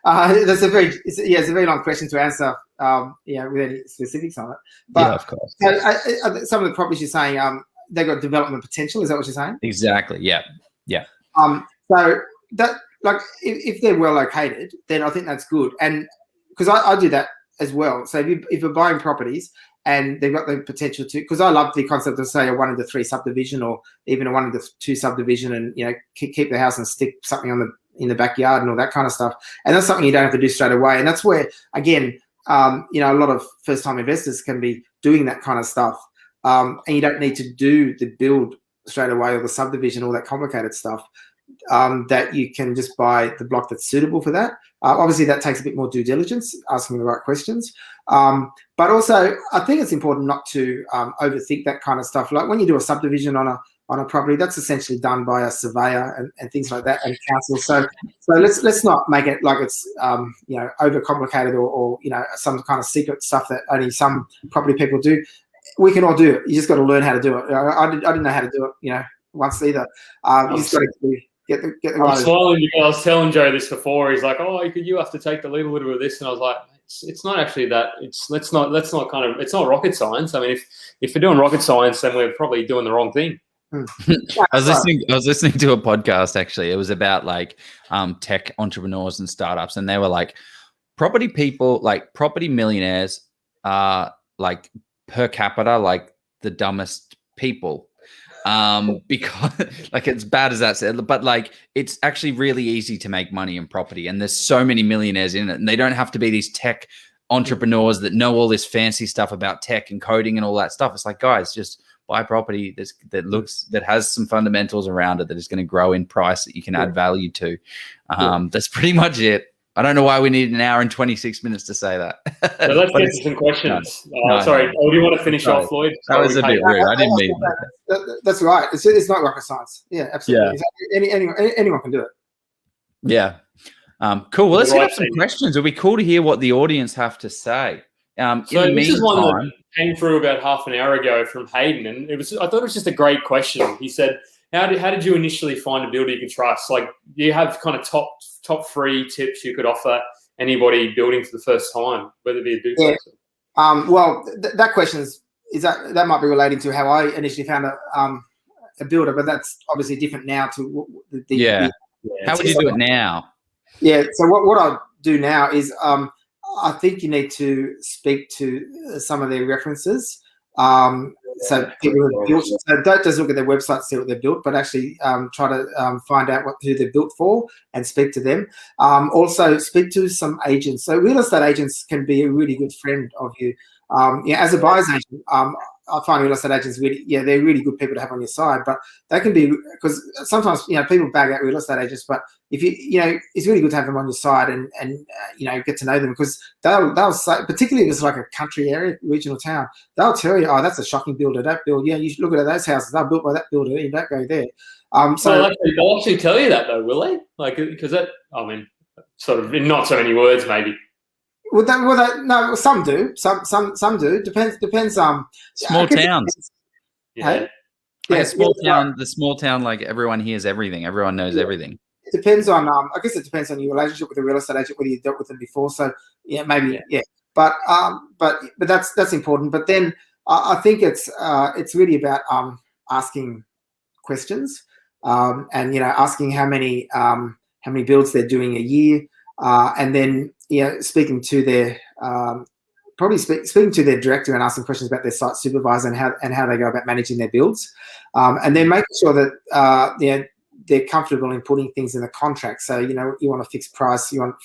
Speaker 3: That's a very, it's a very long question to answer. With any specifics on it. But
Speaker 2: yeah, of course.
Speaker 3: So, some of the properties you're saying, they've got development potential. Is that what you're saying?
Speaker 2: Exactly. Yeah. Yeah.
Speaker 3: So that, like, if they're well located, then I think that's good. And because I do that as well. So if you're buying properties and they've got the potential to, because I love the concept of, say, a 1 into 3 subdivision, or even a 1 into 2 subdivision, and keep the house and stick something in the backyard and all that kind of stuff. And that's something you don't have to do straight away. And that's where, again, a lot of first-time investors can be doing that kind of stuff. And you don't need to do the build straight away or the subdivision, all that complicated stuff. That you can just buy the block that's suitable for that. Obviously, that takes a bit more due diligence, asking the right questions. But also, I think it's important not to overthink that kind of stuff. Like when you do a subdivision on a property, that's essentially done by a surveyor and things like that, and council. So let's not make it like it's overcomplicated or some kind of secret stuff that only some property people do. We can all do it. You just got to learn how to do it. I didn't know how to do it, once either. You just got to get the
Speaker 1: I'm smiling because I was telling Joe this before. He's like, "Oh, you have to take the lead a little bit of this," and I was like, "It's not actually that. It's not not rocket science. I mean, if we're doing rocket science, then we're probably doing the wrong thing."
Speaker 2: I was listening to a podcast, actually. It was about like tech entrepreneurs and startups, and they were like, property people, like property millionaires are like per capita like the dumbest people. Because like, it's bad as that said, but like it's actually really easy to make money in property, and there's so many millionaires in it, and they don't have to be these tech entrepreneurs that know all this fancy stuff about tech and coding and all that stuff. It's like, guys, just buy property that has some fundamentals around it that is going to grow in price that you can add value to. That's pretty much it. I don't know why we need an hour and 26 minutes to say that.
Speaker 1: So let's get to some questions. Sorry, or do you want to finish off, Lloyd?
Speaker 2: That was a bit rude. I didn't mean
Speaker 3: that. That's right. It's not rocket science. Yeah, absolutely. Yeah. Anyone can do it.
Speaker 2: Yeah. Cool. Well, let's get up some questions. It'll be cool to hear what the audience have to say.
Speaker 1: So this is one that came through about half an hour ago from Hayden, and I thought it was just a great question. He said, How did you initially find a builder you could trust? Like, do you have kind of top 3 tips you could offer anybody building for the first time, whether it be a duplex?
Speaker 3: Yeah. Well, that question is that might be relating to how I initially found a builder, but that's obviously different now to the
Speaker 2: How would you do it now?
Speaker 3: Yeah. So what I do now is I think you need to speak to some of their references. So people who have built, so don't just look at their website to see what they've built, but actually try to find out who they're built for and speak to them. Also speak to some agents. So real estate agents can be a really good friend of you. As a buyer's agent, I find real estate agents they're really good people to have on your side, but they can be, because sometimes people bag out real estate agents, but if it's really good to have them on your side and get to know them, because they'll say, particularly if it's like a country area, regional town, they'll tell you, oh, that's a shocking builder, that build, you should look at those houses, they're built by that builder, you don't go there.
Speaker 1: So they'll actually tell you that though, will they? Like, because that, I mean, sort of in not so many words, maybe.
Speaker 3: No, some do. Some do. Depends.
Speaker 2: Small towns.
Speaker 1: Yeah.
Speaker 2: The small town, like everyone hears everything. Everyone knows everything.
Speaker 3: It depends on. I guess it depends on your relationship with the real estate agent, whether you dealt with them before. So maybe. But that's important. But then I think it's really about asking questions and asking how many builds they're doing a year, and then speaking to their speaking to their director and asking questions about their site supervisor and how they go about managing their builds, and then making sure that they're comfortable in putting things in the contract. So you want a fixed price, you want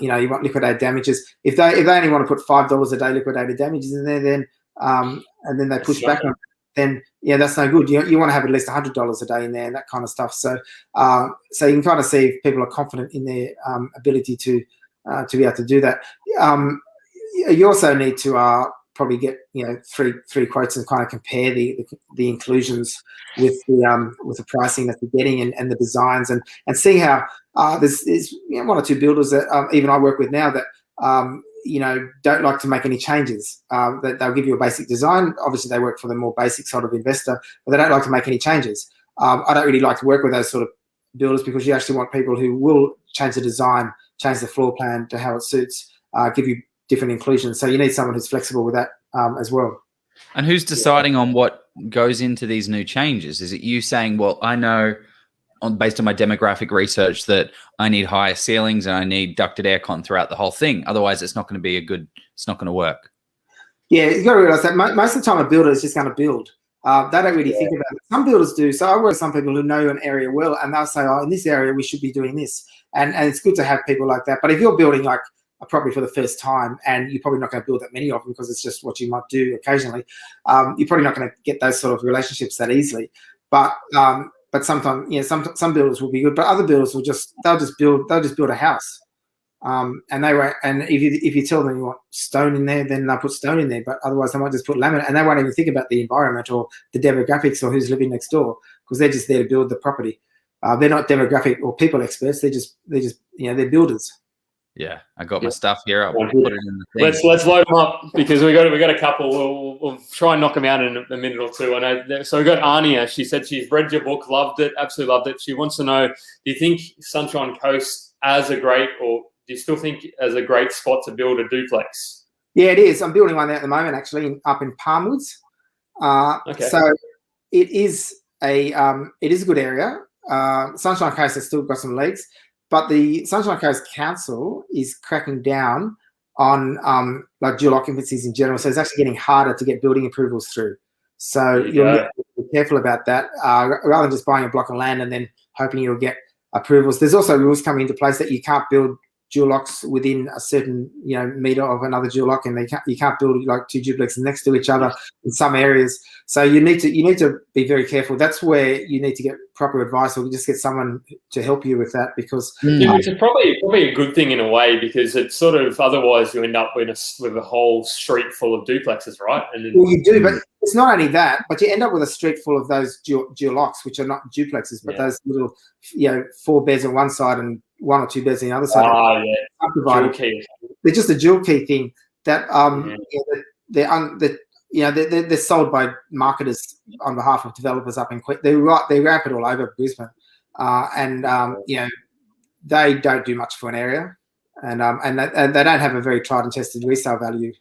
Speaker 3: you want liquidated damages. If they only want to put $5 a day liquidated damages in there, then and then they push back on it, then that's no good. You want to have at least $100 a day in there and that kind of stuff. So so you can kind of see if people are confident in their ability to be able to do that. you also need to probably get three quotes and kind of compare the inclusions with the pricing that you're getting and the designs and see how there's one or two builders that even I work with now that don't like to make any changes. That they'll give you a basic design. Obviously, they work for the more basic sort of investor, but they don't like to make any changes. I don't really like to work with those sort of builders because you actually want people who will change the design, change the floor plan to how it suits, give you different inclusions. So you need someone who's flexible with that as well.
Speaker 2: And who's deciding on what goes into these new changes? Is it you saying, well, I know based on my demographic research that I need higher ceilings and I need ducted aircon throughout the whole thing. Otherwise, it's not going to be it's not going to work.
Speaker 3: Yeah, you've got to realize that most of the time a builder is just going to build. They don't really think about it. Some builders do. So I work with some people who know an area well, and they'll say, oh, in this area, we should be doing this. And it's good to have people like that. But if you're building like a property for the first time, and you're probably not going to build that many of them because it's just what you might do occasionally, you're probably not going to get those sort of relationships that easily. But sometimes, some builders will be good, but other builders they'll just build a house. And if you tell them you want stone in there, then they'll put stone in there. But otherwise, they might just put laminate, and they won't even think about the environment or the demographics or who's living next door because they're just there to build the property. They're not demographic or people experts. They're builders.
Speaker 2: Yeah, I got my stuff here. I'll put it in the thing.
Speaker 1: Let's load them up because we got a couple. We'll try and knock them out in a minute or two. I know. So we got Ania. She said she's read your book, loved it, absolutely loved it. She wants to know: do you think Sunshine Coast do you still think as a great spot to build a duplex?
Speaker 3: Yeah, it is. I'm building one there at the moment, actually, up in Palmwoods.
Speaker 1: Okay.
Speaker 3: So it is a good area. Sunshine Coast has still got some legs, but the Sunshine Coast Council is cracking down on like dual occupancies in general. So it's actually getting harder to get building approvals through. So you'll need to be careful about that, rather than just buying a block of land and then hoping you'll get approvals. There's also rules coming into place that you can't build dual locks within a certain meter of another dual lock, and you can't build like two duplexes next to each other in some areas. So you need to be very careful. That's where you need to get proper advice, or just get someone to help you with that, because
Speaker 1: which is probably a good thing in a way, because it's sort of otherwise you end up with a whole street full of duplexes, right? And then,
Speaker 3: well, you do, but it's not only that, but you end up with a street full of those dual locks, which are not duplexes, but those little 4 beds on one side and 1 or 2 beds on the other side.
Speaker 1: Dual key.
Speaker 3: They're just a dual key thing that they're sold by marketers on behalf of developers up in Queensland. They wrap it all over Brisbane, they don't do much for an area, and they don't have a very tried and tested resale value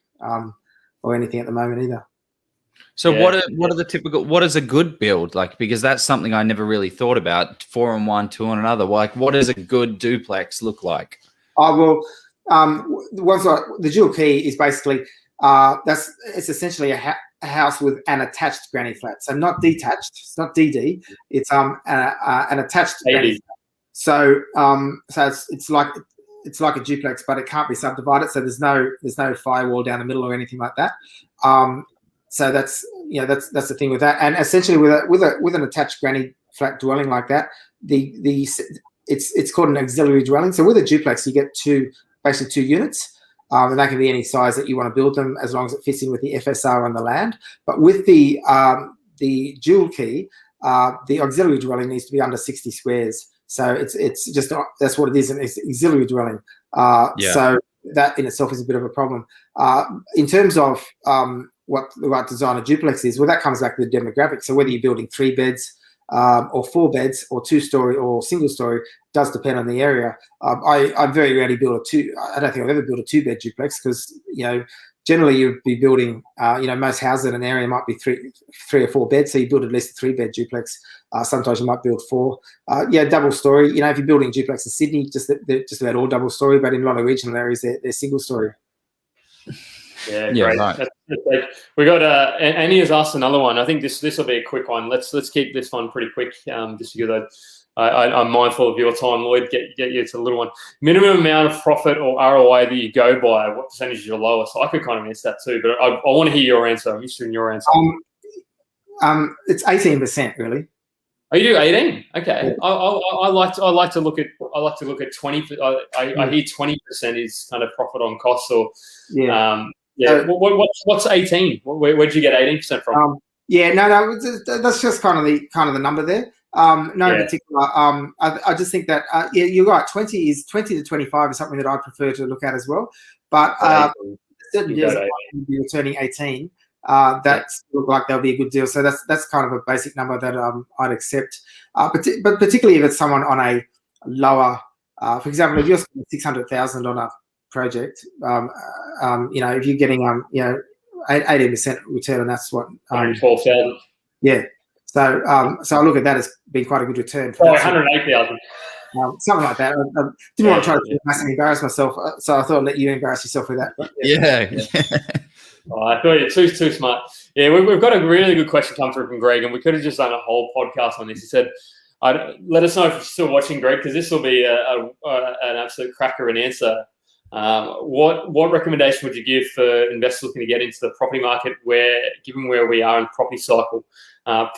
Speaker 3: or anything at the moment either.
Speaker 2: So what are the typical? What is a good build like? Because that's something I never really thought about. 4 on one, 2 on another. Like, what does a good duplex look like?
Speaker 3: Oh well, the dual key is basically it's essentially a house with an attached granny flat. So not detached. It's not DD. It's an attached granny flat. So it's like a duplex, but it can't be subdivided. So there's no firewall down the middle or anything like that. So that's the thing with that. And essentially with an attached granny flat dwelling like that, it's called an auxiliary dwelling. So with a duplex, you get basically two units. And that can be any size that you want to build them, as long as it fits in with the FSR on the land. But with the dual key, the auxiliary dwelling needs to be under 60 squares. So it's just that's what it is, and it's auxiliary dwelling. So that in itself is a bit of a problem. In terms of what the right design of duplex is, well, that comes back to the demographic. So whether you're building 3 beds or 4 beds or 2-story or single-story does depend on the area. I very rarely build I don't think I've ever built a 2-bed duplex, because generally you'd be building most houses in an area might be 3 or 4 beds, so you build at least a 3-bed duplex. Sometimes you might build 4. Double story. If you're building duplex in Sydney, they're just about all double story, but in a lot of regional areas they're single story.
Speaker 1: Yeah, great. Right. We got Annie has asked another one. I think this will be a quick one. Let's keep this one pretty quick, just because I'm mindful of your time, Lloyd. Get you to a little one. Minimum amount of profit or ROI that you go by. What percentage is your lowest? I could kind of answer that too, but I want to hear your answer. I'm interested in your answer.
Speaker 3: It's 18%, really.
Speaker 1: Oh, you do 18? Okay.
Speaker 3: Yeah.
Speaker 1: I like to look at 20. I hear 20% is kind of profit on cost, or
Speaker 3: Yeah.
Speaker 1: yeah. What's 18? Where'd you get 18% from?
Speaker 3: Yeah, no, that's just kind of the number there. No, in particular. I just think that yeah, you're right. 20 to 25 is something that I prefer to look at as well. But certain deals that might be returning 18, that look like they'll be a good deal. So that's kind of a basic number that I'd accept. But particularly if it's someone on a lower, for example, if you're spending $600,000 on a project, if you're getting 18% return, and that's what
Speaker 1: 112,000.
Speaker 3: Yeah. So I look at that as being quite a good return.
Speaker 1: Oh, 108,000.
Speaker 3: Something like that. I didn't want to try to massively embarrass myself, so I thought I'd let you embarrass yourself with that.
Speaker 2: Yeah.
Speaker 1: Oh, I thought you're too smart. Yeah, we've got a really good question come through from Greg, and we could have just done a whole podcast on this. He said, let us know if you're still watching, Greg, because this will be an absolute cracker and answer. What recommendation would you give for investors looking to get into the property market, given where we are in the property cycle,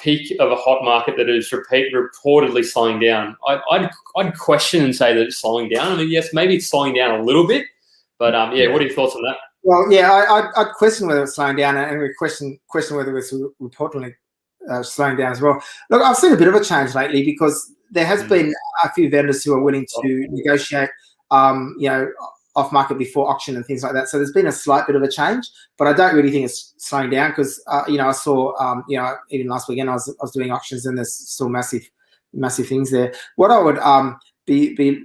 Speaker 1: peak of a hot market that is reportedly slowing down? I'd question and say that it's slowing down. I mean, yes, maybe it's slowing down a little bit, but what are your thoughts on that?
Speaker 3: Well, yeah, I'd question whether it's slowing down, and we question whether it's reportedly slowing down as well. Look, I've seen a bit of a change lately because there has been a few vendors who are willing to negotiate, off market before auction and things like that. So there's been a slight bit of a change, but I don't really think it's slowing down because I saw even last weekend I was doing auctions and there's still massive things there. What I would be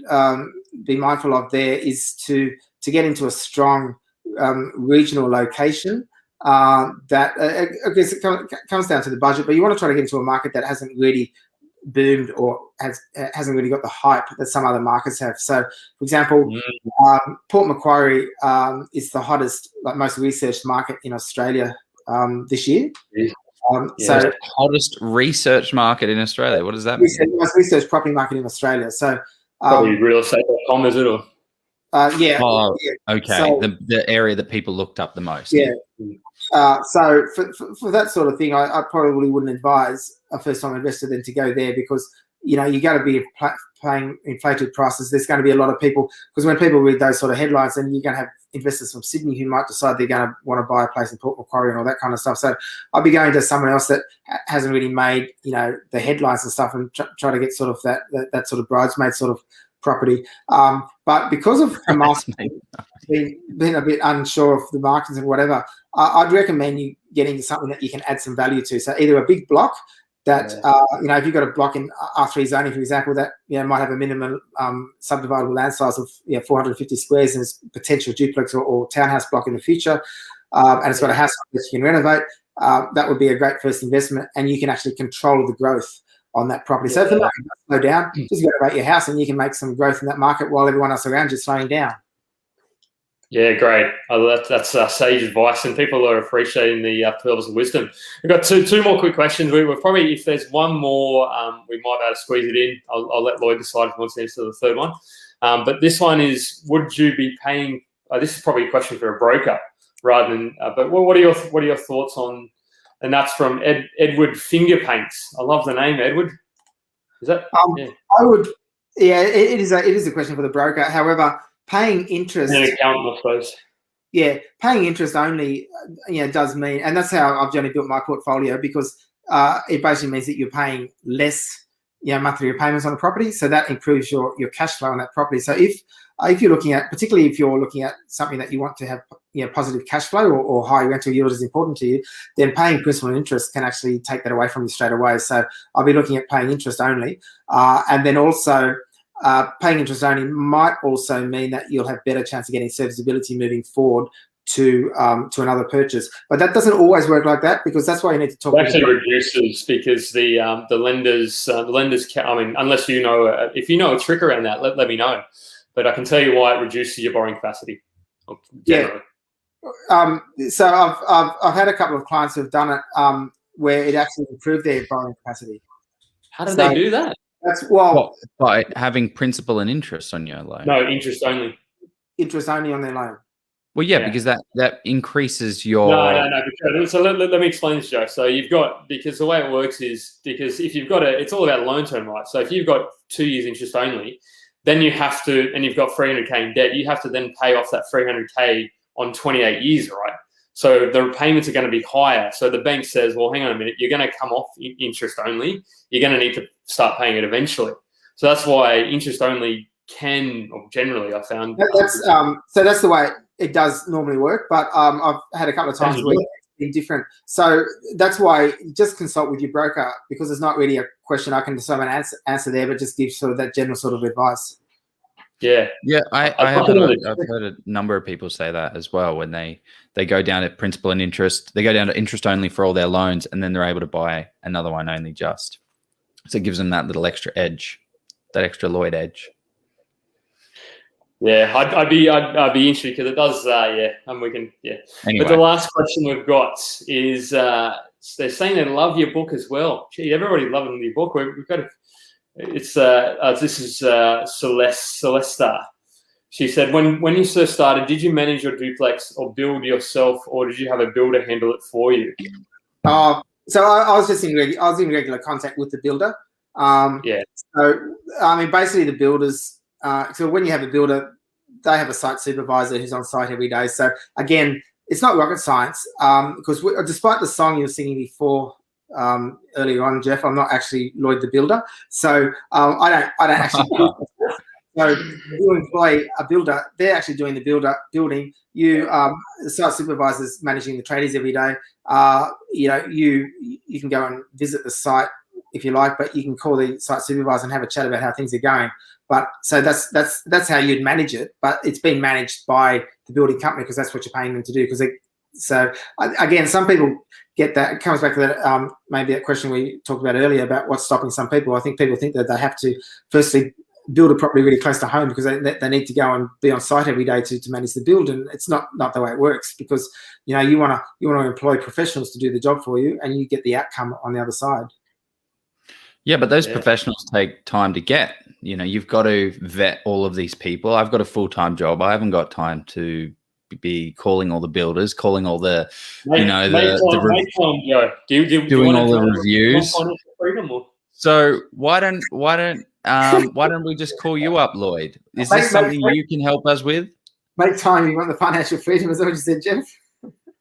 Speaker 3: mindful of there is to get into a strong regional location. That I guess it comes down to the budget, but you want to try to get into a market that hasn't really boomed or hasn't really got the hype that some other markets have. So, for example, Port Macquarie is the hottest, most researched market in Australia this year.
Speaker 2: So, hottest research market in Australia. What does that mean?
Speaker 3: Most researched property market in Australia. So,
Speaker 1: probably realestate.com, is it? Or
Speaker 3: yeah.
Speaker 2: Oh,
Speaker 3: yeah.
Speaker 2: Okay. So, the area that people looked up the most.
Speaker 3: Yeah. So for that sort of thing, I probably wouldn't advise a first-time investor then to go there because you got to be paying inflated prices. There's going to be a lot of people because when people read those sort of headlines, then you're going to have investors from Sydney who might decide they're going to want to buy a place in Port Macquarie and all that kind of stuff. So I'll be going to someone else that hasn't really made the headlines and stuff and try to get sort of that sort of bridesmaid sort of property. But because of the market being a bit unsure of the markets and whatever, I'd recommend you getting to something that you can add some value to. So either a big block that, if you've got a block in R3 zoning, for example, that might have a minimum subdividable land size of 450 squares and it's potential duplex or townhouse block in the future, and it's got a house that you can renovate, that would be a great first investment, and you can actually control the growth on that property. So if the market does slow down, just renovate your house and you can make some growth in that market while everyone else around you is slowing down.
Speaker 1: Yeah, great. That's sage advice, and people are appreciating the pearls of wisdom. We've got two more quick questions. We're probably, if there's one more, we might be able to squeeze it in. I'll let Lloyd decide if he wants to answer the third one. But this one is: would you be paying? This is probably a question for a broker rather than. But what are your thoughts on? And that's from Edward Fingerpaints. I love the name, Edward. Is that?
Speaker 3: I would. Yeah, it is a question for the broker. However, paying interest.
Speaker 1: An accountant, I suppose.
Speaker 3: Yeah, paying interest only, does mean, and that's how I've generally built my portfolio because it basically means that you're paying less, monthly repayments on a property, so that improves your cash flow on that property. So if you're looking at, particularly if you're looking at something that you want to have, positive cash flow or high rental yield is important to you, then paying principal and interest can actually take that away from you straight away. So I'll be looking at paying interest only, and then also. Paying interest only might also mean that you'll have better chance of getting serviceability moving forward to another purchase, but that doesn't always work like that because that's why you need to talk.
Speaker 1: It actually reduces because the lenders. I mean, unless if you know a trick around that, let me know. But I can tell you why it reduces your borrowing capacity. Generally.
Speaker 3: Yeah. So I've had a couple of clients who've done it where it actually improved their borrowing capacity.
Speaker 1: How do they do that?
Speaker 3: That's
Speaker 2: by having principal and interest on your loan.
Speaker 1: No, interest only.
Speaker 3: Interest only on their loan.
Speaker 2: Well, yeah, because that increases your.
Speaker 1: No. Because, so let me explain this, Joe. So you've got, because the way it works is, because if you've got it's all about loan term, right? So if you've got 2 years interest only, then you have to, and you've got 300K in debt, you have to then pay off that 300K on 28 years, right? So the repayments are going to be higher. So the bank says, well, hang on a minute, you're going to come off interest only. You're going to need to start paying it eventually. So that's why interest only can, or generally, I found.
Speaker 3: So that's the way it does normally work. But I've had a couple of times where it's been different. So that's why just consult with your broker, because there's not really a question I can decide an answer there, but just give sort of that general sort of advice.
Speaker 2: Yeah, I've heard a number of people say that as well, when they go down to principal and interest. They go down to interest only for all their loans, and then they're able to buy another one only just. So it gives them that little extra edge, that extra Lloyd edge.
Speaker 1: Yeah, I'd be interested, because it does. And we can. Yeah. Anyway. But the last question we've got is they're saying they love your book as well. Gee, everybody loving your book. We've got. It's this is Celesta. She said, when you first started, did you manage your duplex or build yourself, or did you have a builder handle it for you?
Speaker 3: So I was just in regular contact with the builder. So I mean, basically the builders. So when you have a builder, they have a site supervisor who's on site every day. So again, it's not rocket science, because despite the song you were singing before. Earlier on, Jeff, I'm not actually Lloyd the builder, so I don't actually. So you employ a builder; they're actually doing the building. You, the site supervisor's managing the tradies every day. You can go and visit the site if you like, but you can call the site supervisor and have a chat about how things are going. But so that's how you'd manage it. But it's being managed by the building company, because that's what you're paying them to do. So again, some people get that. It comes back to that maybe that question we talked about earlier about what's stopping some people. I think people think that they have to firstly build a property really close to home, because they need to go and be on site every day to manage the build, and it's not the way it works, because you want to employ professionals to do the job for you, and you get the outcome on the other side.
Speaker 2: Yeah, but those professionals take time to get. You've got to vet all of these people. I've got a full-time job. I haven't got time to be calling all the builders, calling all the, doing all the reviews. So why don't we just call you up, Lloyd? Is this something you can help us with?
Speaker 3: Make time. You want the financial freedom, is that what you said, Jeff?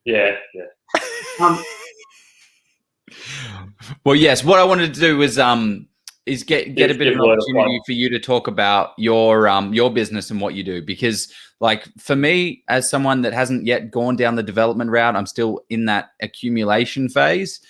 Speaker 1: Yeah.
Speaker 2: Well, yes. What I wanted to do was get a bit of an opportunity for you to talk about your business and what you do, because like for me, as someone that hasn't yet gone down the development route, I'm still in that accumulation phase.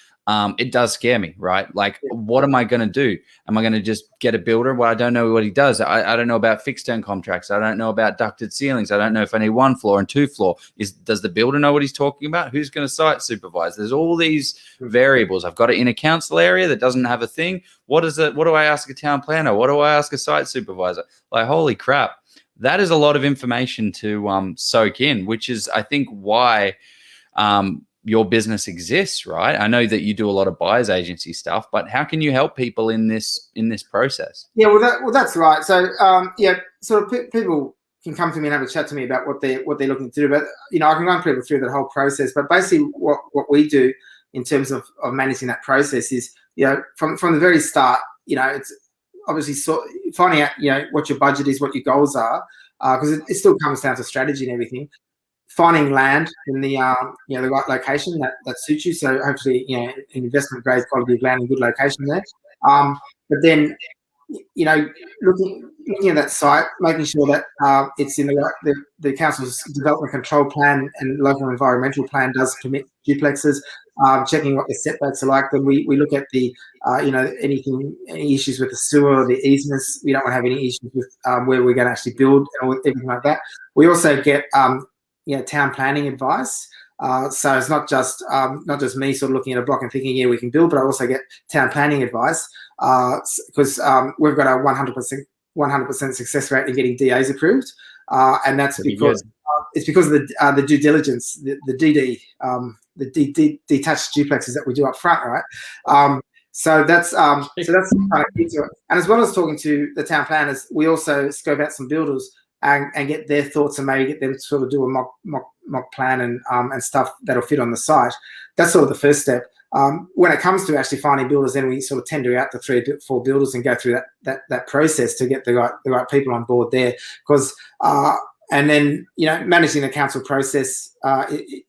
Speaker 2: It does scare me, right? Like, what am I going to do? Am I going to just get a builder? Well, I don't know what he does. I don't know about fixed term contracts. I don't know about ducted ceilings. I don't know if I need 1 floor and 2 floor. Does the builder know what he's talking about? Who's going to site supervise? There's all these variables. I've got it in a council area that doesn't have a thing. What do I ask a town planner? What do I ask a site supervisor? Like, holy crap. That is a lot of information to soak in, which is, I think, why your business exists, right? I know that you do a lot of buyer's agency stuff, but how can you help people in this process?
Speaker 3: Yeah, well, that's right. So sort of people can come to me and have a chat to me about what they're looking to do. But I can run people through that whole process. But basically, what we do in terms of managing that process is, from the very start, it's obviously finding out what your budget is, what your goals are, because it still comes down to strategy and everything. Finding land in the the right location that suits you. So hopefully an investment grade quality of land and good location there. But then looking at that site, making sure that it's in the council's development control plan and local environmental plan does permit duplexes. Checking what the setbacks are like. Then we look at the any issues with the sewer or the easements. We don't want to have any issues with where we're going to actually build and everything like that. We also get town planning advice. So it's not just me sort of looking at a block and thinking, we can build, but I also get town planning advice because we've got a 100% success rate in getting DAs approved, and that's because it's because of the due diligence, the DD, detached duplexes that we do up front, right? So that's kind of key to it. And as well as talking to the town planners, we also scope out some builders and get their thoughts and maybe get them to sort of do a mock plan and stuff that'll fit on the site. That's sort of the first step. When it comes to actually finding builders, then we sort of tender out the 3 or 4 builders and go through that process to get the right people on board there. Because and then, you know, managing the council process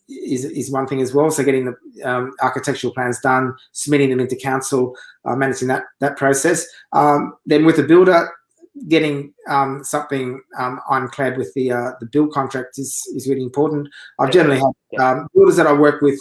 Speaker 3: is one thing as well. So getting the architectural plans done, submitting them into council, managing that process. Then with the builder, getting something ironclad with the build contract is really important. I've generally had builders that I work with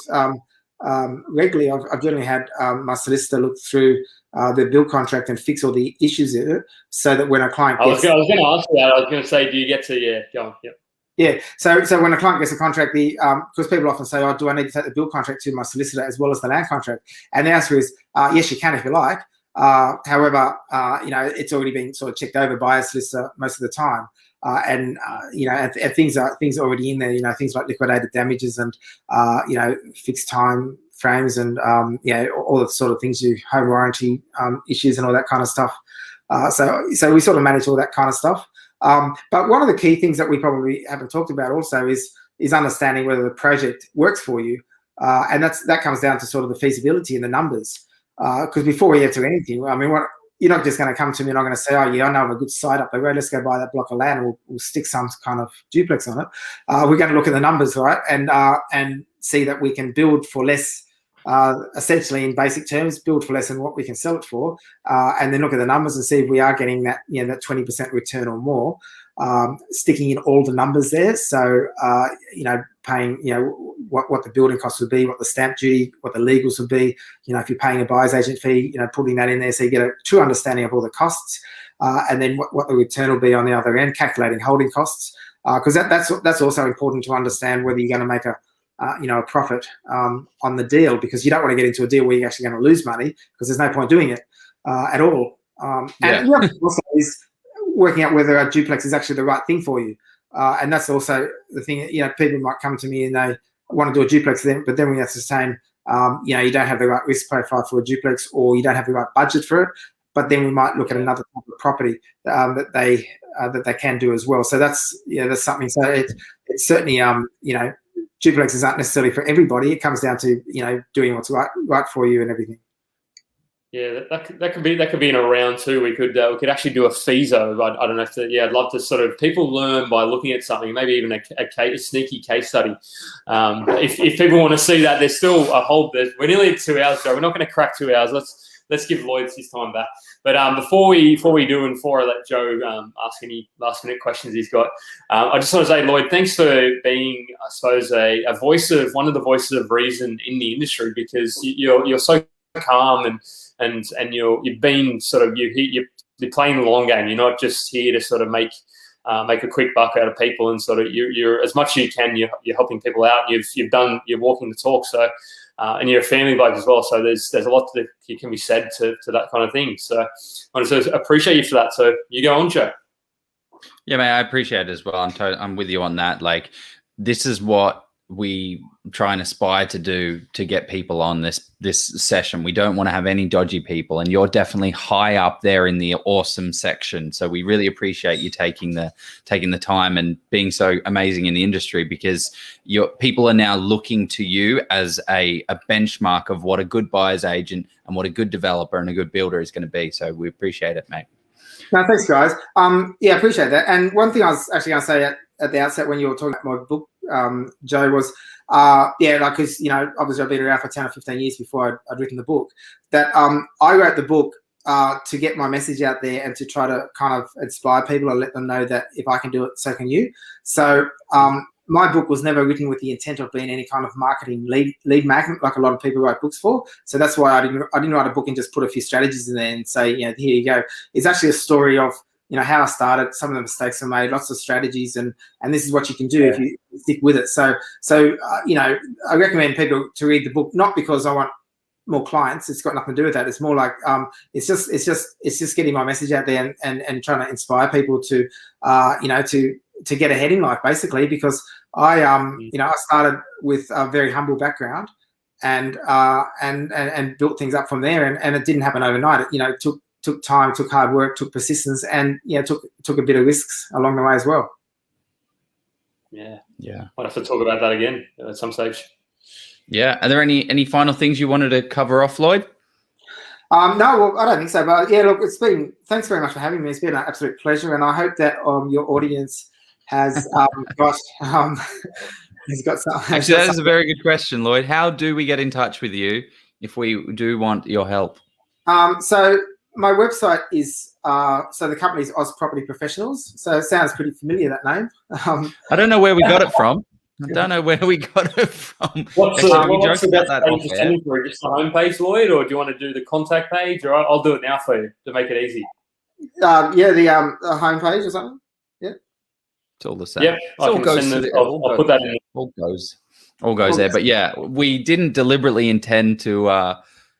Speaker 3: regularly. I've generally had my solicitor look through the build contract and fix all the issues in it, so that when a client gets...
Speaker 1: I was going to ask you that. I was going to say, do you get to, go on, yep.
Speaker 3: Yeah, so when a client gets a contract, because people often say, oh, do I need to take the build contract to my solicitor as well as the land contract? And the answer is, yes, you can if you like. However, you know, it's already been sort of checked over by a solicitor most of the time. You know, and things are already in there, you know, things like liquidated damages and, you know, fixed time frames and, you know, all the sort of things, home warranty issues and all that kind of stuff. So we sort of manage all that kind of stuff. But one of the key things that we probably haven't talked about also is understanding whether the project works for you. And that comes down to sort of the feasibility and the numbers. Because before we enter anything, I mean, you're not just going to come to me and I'm going to say, oh, yeah, I know of a good site up the road. Let's go buy that block of land and we'll stick some kind of duplex on it. We're going to look at the numbers, right? And see that we can build for less, essentially in basic terms, build for less than what we can sell it for. And then look at the numbers and see if we are getting that, you know, that 20% return or more. Sticking in all the numbers there. So, you know, paying, you know, what the building costs would be, what the stamp duty, what the legals would be, you know, if you're paying a buyer's agent fee, you know, putting that in there so you get a true understanding of all the costs, and then what the return will be on the other end, calculating holding costs, because that's also important to understand whether you're going to make you know, a profit on the deal, because you don't want to get into a deal where you're actually going to lose money, because there's no point doing it at all. And also is working out whether a duplex is actually the right thing for you. And that's also the thing, you know, people might come to me and they want to do a duplex, but then we ascertain, you know, you don't have the right risk profile for a duplex, or you don't have the right budget for it. But then we might look at another type of property that they can do as well. So that's something. So it's certainly, you know, duplexes aren't necessarily for everybody. It comes down to, you know, doing what's right for you and everything.
Speaker 1: Yeah, that could be in a round two. We could actually do a FISO. I don't know if I'd love to sort of, people learn by looking at something, maybe even a sneaky case study. If people want to see that, there's still we're nearly at 2 hours, Joe. We're not going to crack 2 hours. Let's give Lloyds his time back. But before we do, and before I let Joe ask any last minute questions he's got, I just want to say, Lloyd, thanks for being, I suppose, one of the voices of reason in the industry, because you're so calm and you've been sort of you're playing the long game. You're not just here to sort of make a quick buck out of people, and sort of you're as much as you can. You're helping people out. You're walking the talk. So and you're a family bloke as well. So there's a lot that can be said to that kind of thing. So I want to appreciate you for that. So you go on, Joe.
Speaker 2: Yeah, mate, I appreciate it as well. I'm with you on that. Like, this is what we try and aspire to do to get people on this session. We don't want to have any dodgy people, and you're definitely high up there in the awesome section. So we really appreciate you taking the time and being so amazing in the industry, because people are now looking to you as a benchmark of what a good buyer's agent and what a good developer and a good builder is going to be. So we appreciate it, mate.
Speaker 3: No, thanks, guys. Yeah, I appreciate that. And one thing I was actually going to say at the outset when you were talking about my book, Joe, was, because, you know, obviously I've been around for 10 or 15 years before I'd written the book, that I wrote the book to get my message out there and to try to kind of inspire people and let them know that if I can do it, so can you. So my book was never written with the intent of being any kind of marketing lead magnet like a lot of people write books for. So that's why I didn't write a book and just put a few strategies in there and say, you know, here you go. It's actually a story of, you know, how I started, some of the mistakes I made, lots of strategies, and this is what you can do if you stick with it. So you know, I recommend people to read the book, not because I want more clients. It's got nothing to do with that. It's more like it's just getting my message out there and trying to inspire people to you know, to get ahead in life, basically, because I you know, I started with a very humble background and built things up from there, and it didn't happen overnight. You know, it took time, took hard work, took persistence, and, you know, took a bit of risks along the way as well.
Speaker 1: Yeah.
Speaker 2: Yeah.
Speaker 1: I'll have to talk about that again at some stage.
Speaker 2: Yeah. Are there any final things you wanted to cover off, Lloyd?
Speaker 3: No, well, I don't think so. But yeah, look, thanks very much for having me. It's been an absolute pleasure, and I hope that your audience has got has got some.
Speaker 2: Actually, that is a very good question, Lloyd. How do we get in touch with you if we do want your help?
Speaker 3: So my website is so the company's Oz Property Professionals. So it sounds pretty familiar, that name.
Speaker 2: I don't know where we got it from. I don't know where we got it from.
Speaker 1: What's
Speaker 2: What's
Speaker 1: the best page to send it for? Just the homepage, Lloyd, or do you want to do the contact page? Or I'll do it now for you to make it easy.
Speaker 3: Yeah, the homepage or something. Yeah,
Speaker 2: it's all the same.
Speaker 1: Yep,
Speaker 2: I'll
Speaker 1: put that in.
Speaker 2: All goes there. But yeah, we didn't deliberately intend to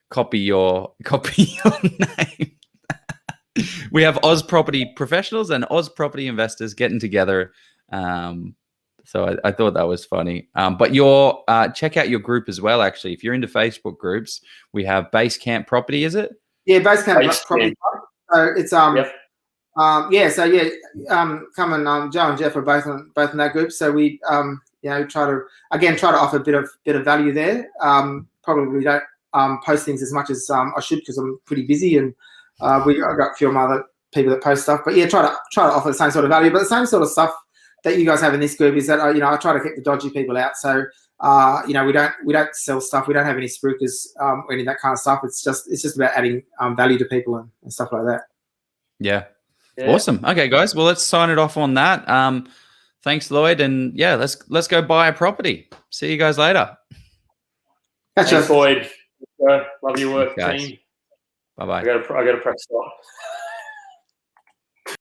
Speaker 2: copy your name. We have Oz Property Professionals and Oz Property Investors getting together. So I thought that was funny. But check out your group as well, actually. If you're into Facebook groups, we have Basecamp Property, is it?
Speaker 3: Yeah, Basecamp Property. So it's
Speaker 1: Yep.
Speaker 3: come and Joe and Jeff are both in that group. So we try to offer a bit of value there. Probably don't post things as much as I should because I'm pretty busy, and I've got a few other people that post stuff. But yeah, try to offer the same sort of value, but the same sort of stuff that you guys have in this group is that I try to keep the dodgy people out. So we don't sell stuff. We don't have any spruikers or any of that kind of stuff. It's just about adding value to people and stuff like that.
Speaker 2: Yeah. Awesome. Okay, guys. Well, let's sign it off on that. Thanks, Lloyd, and yeah, let's go buy a property. See you guys later.
Speaker 3: Gotcha.
Speaker 1: Thanks, Lloyd. Love your work,
Speaker 2: guys.
Speaker 1: team.
Speaker 2: Bye bye.
Speaker 1: I got to press stop.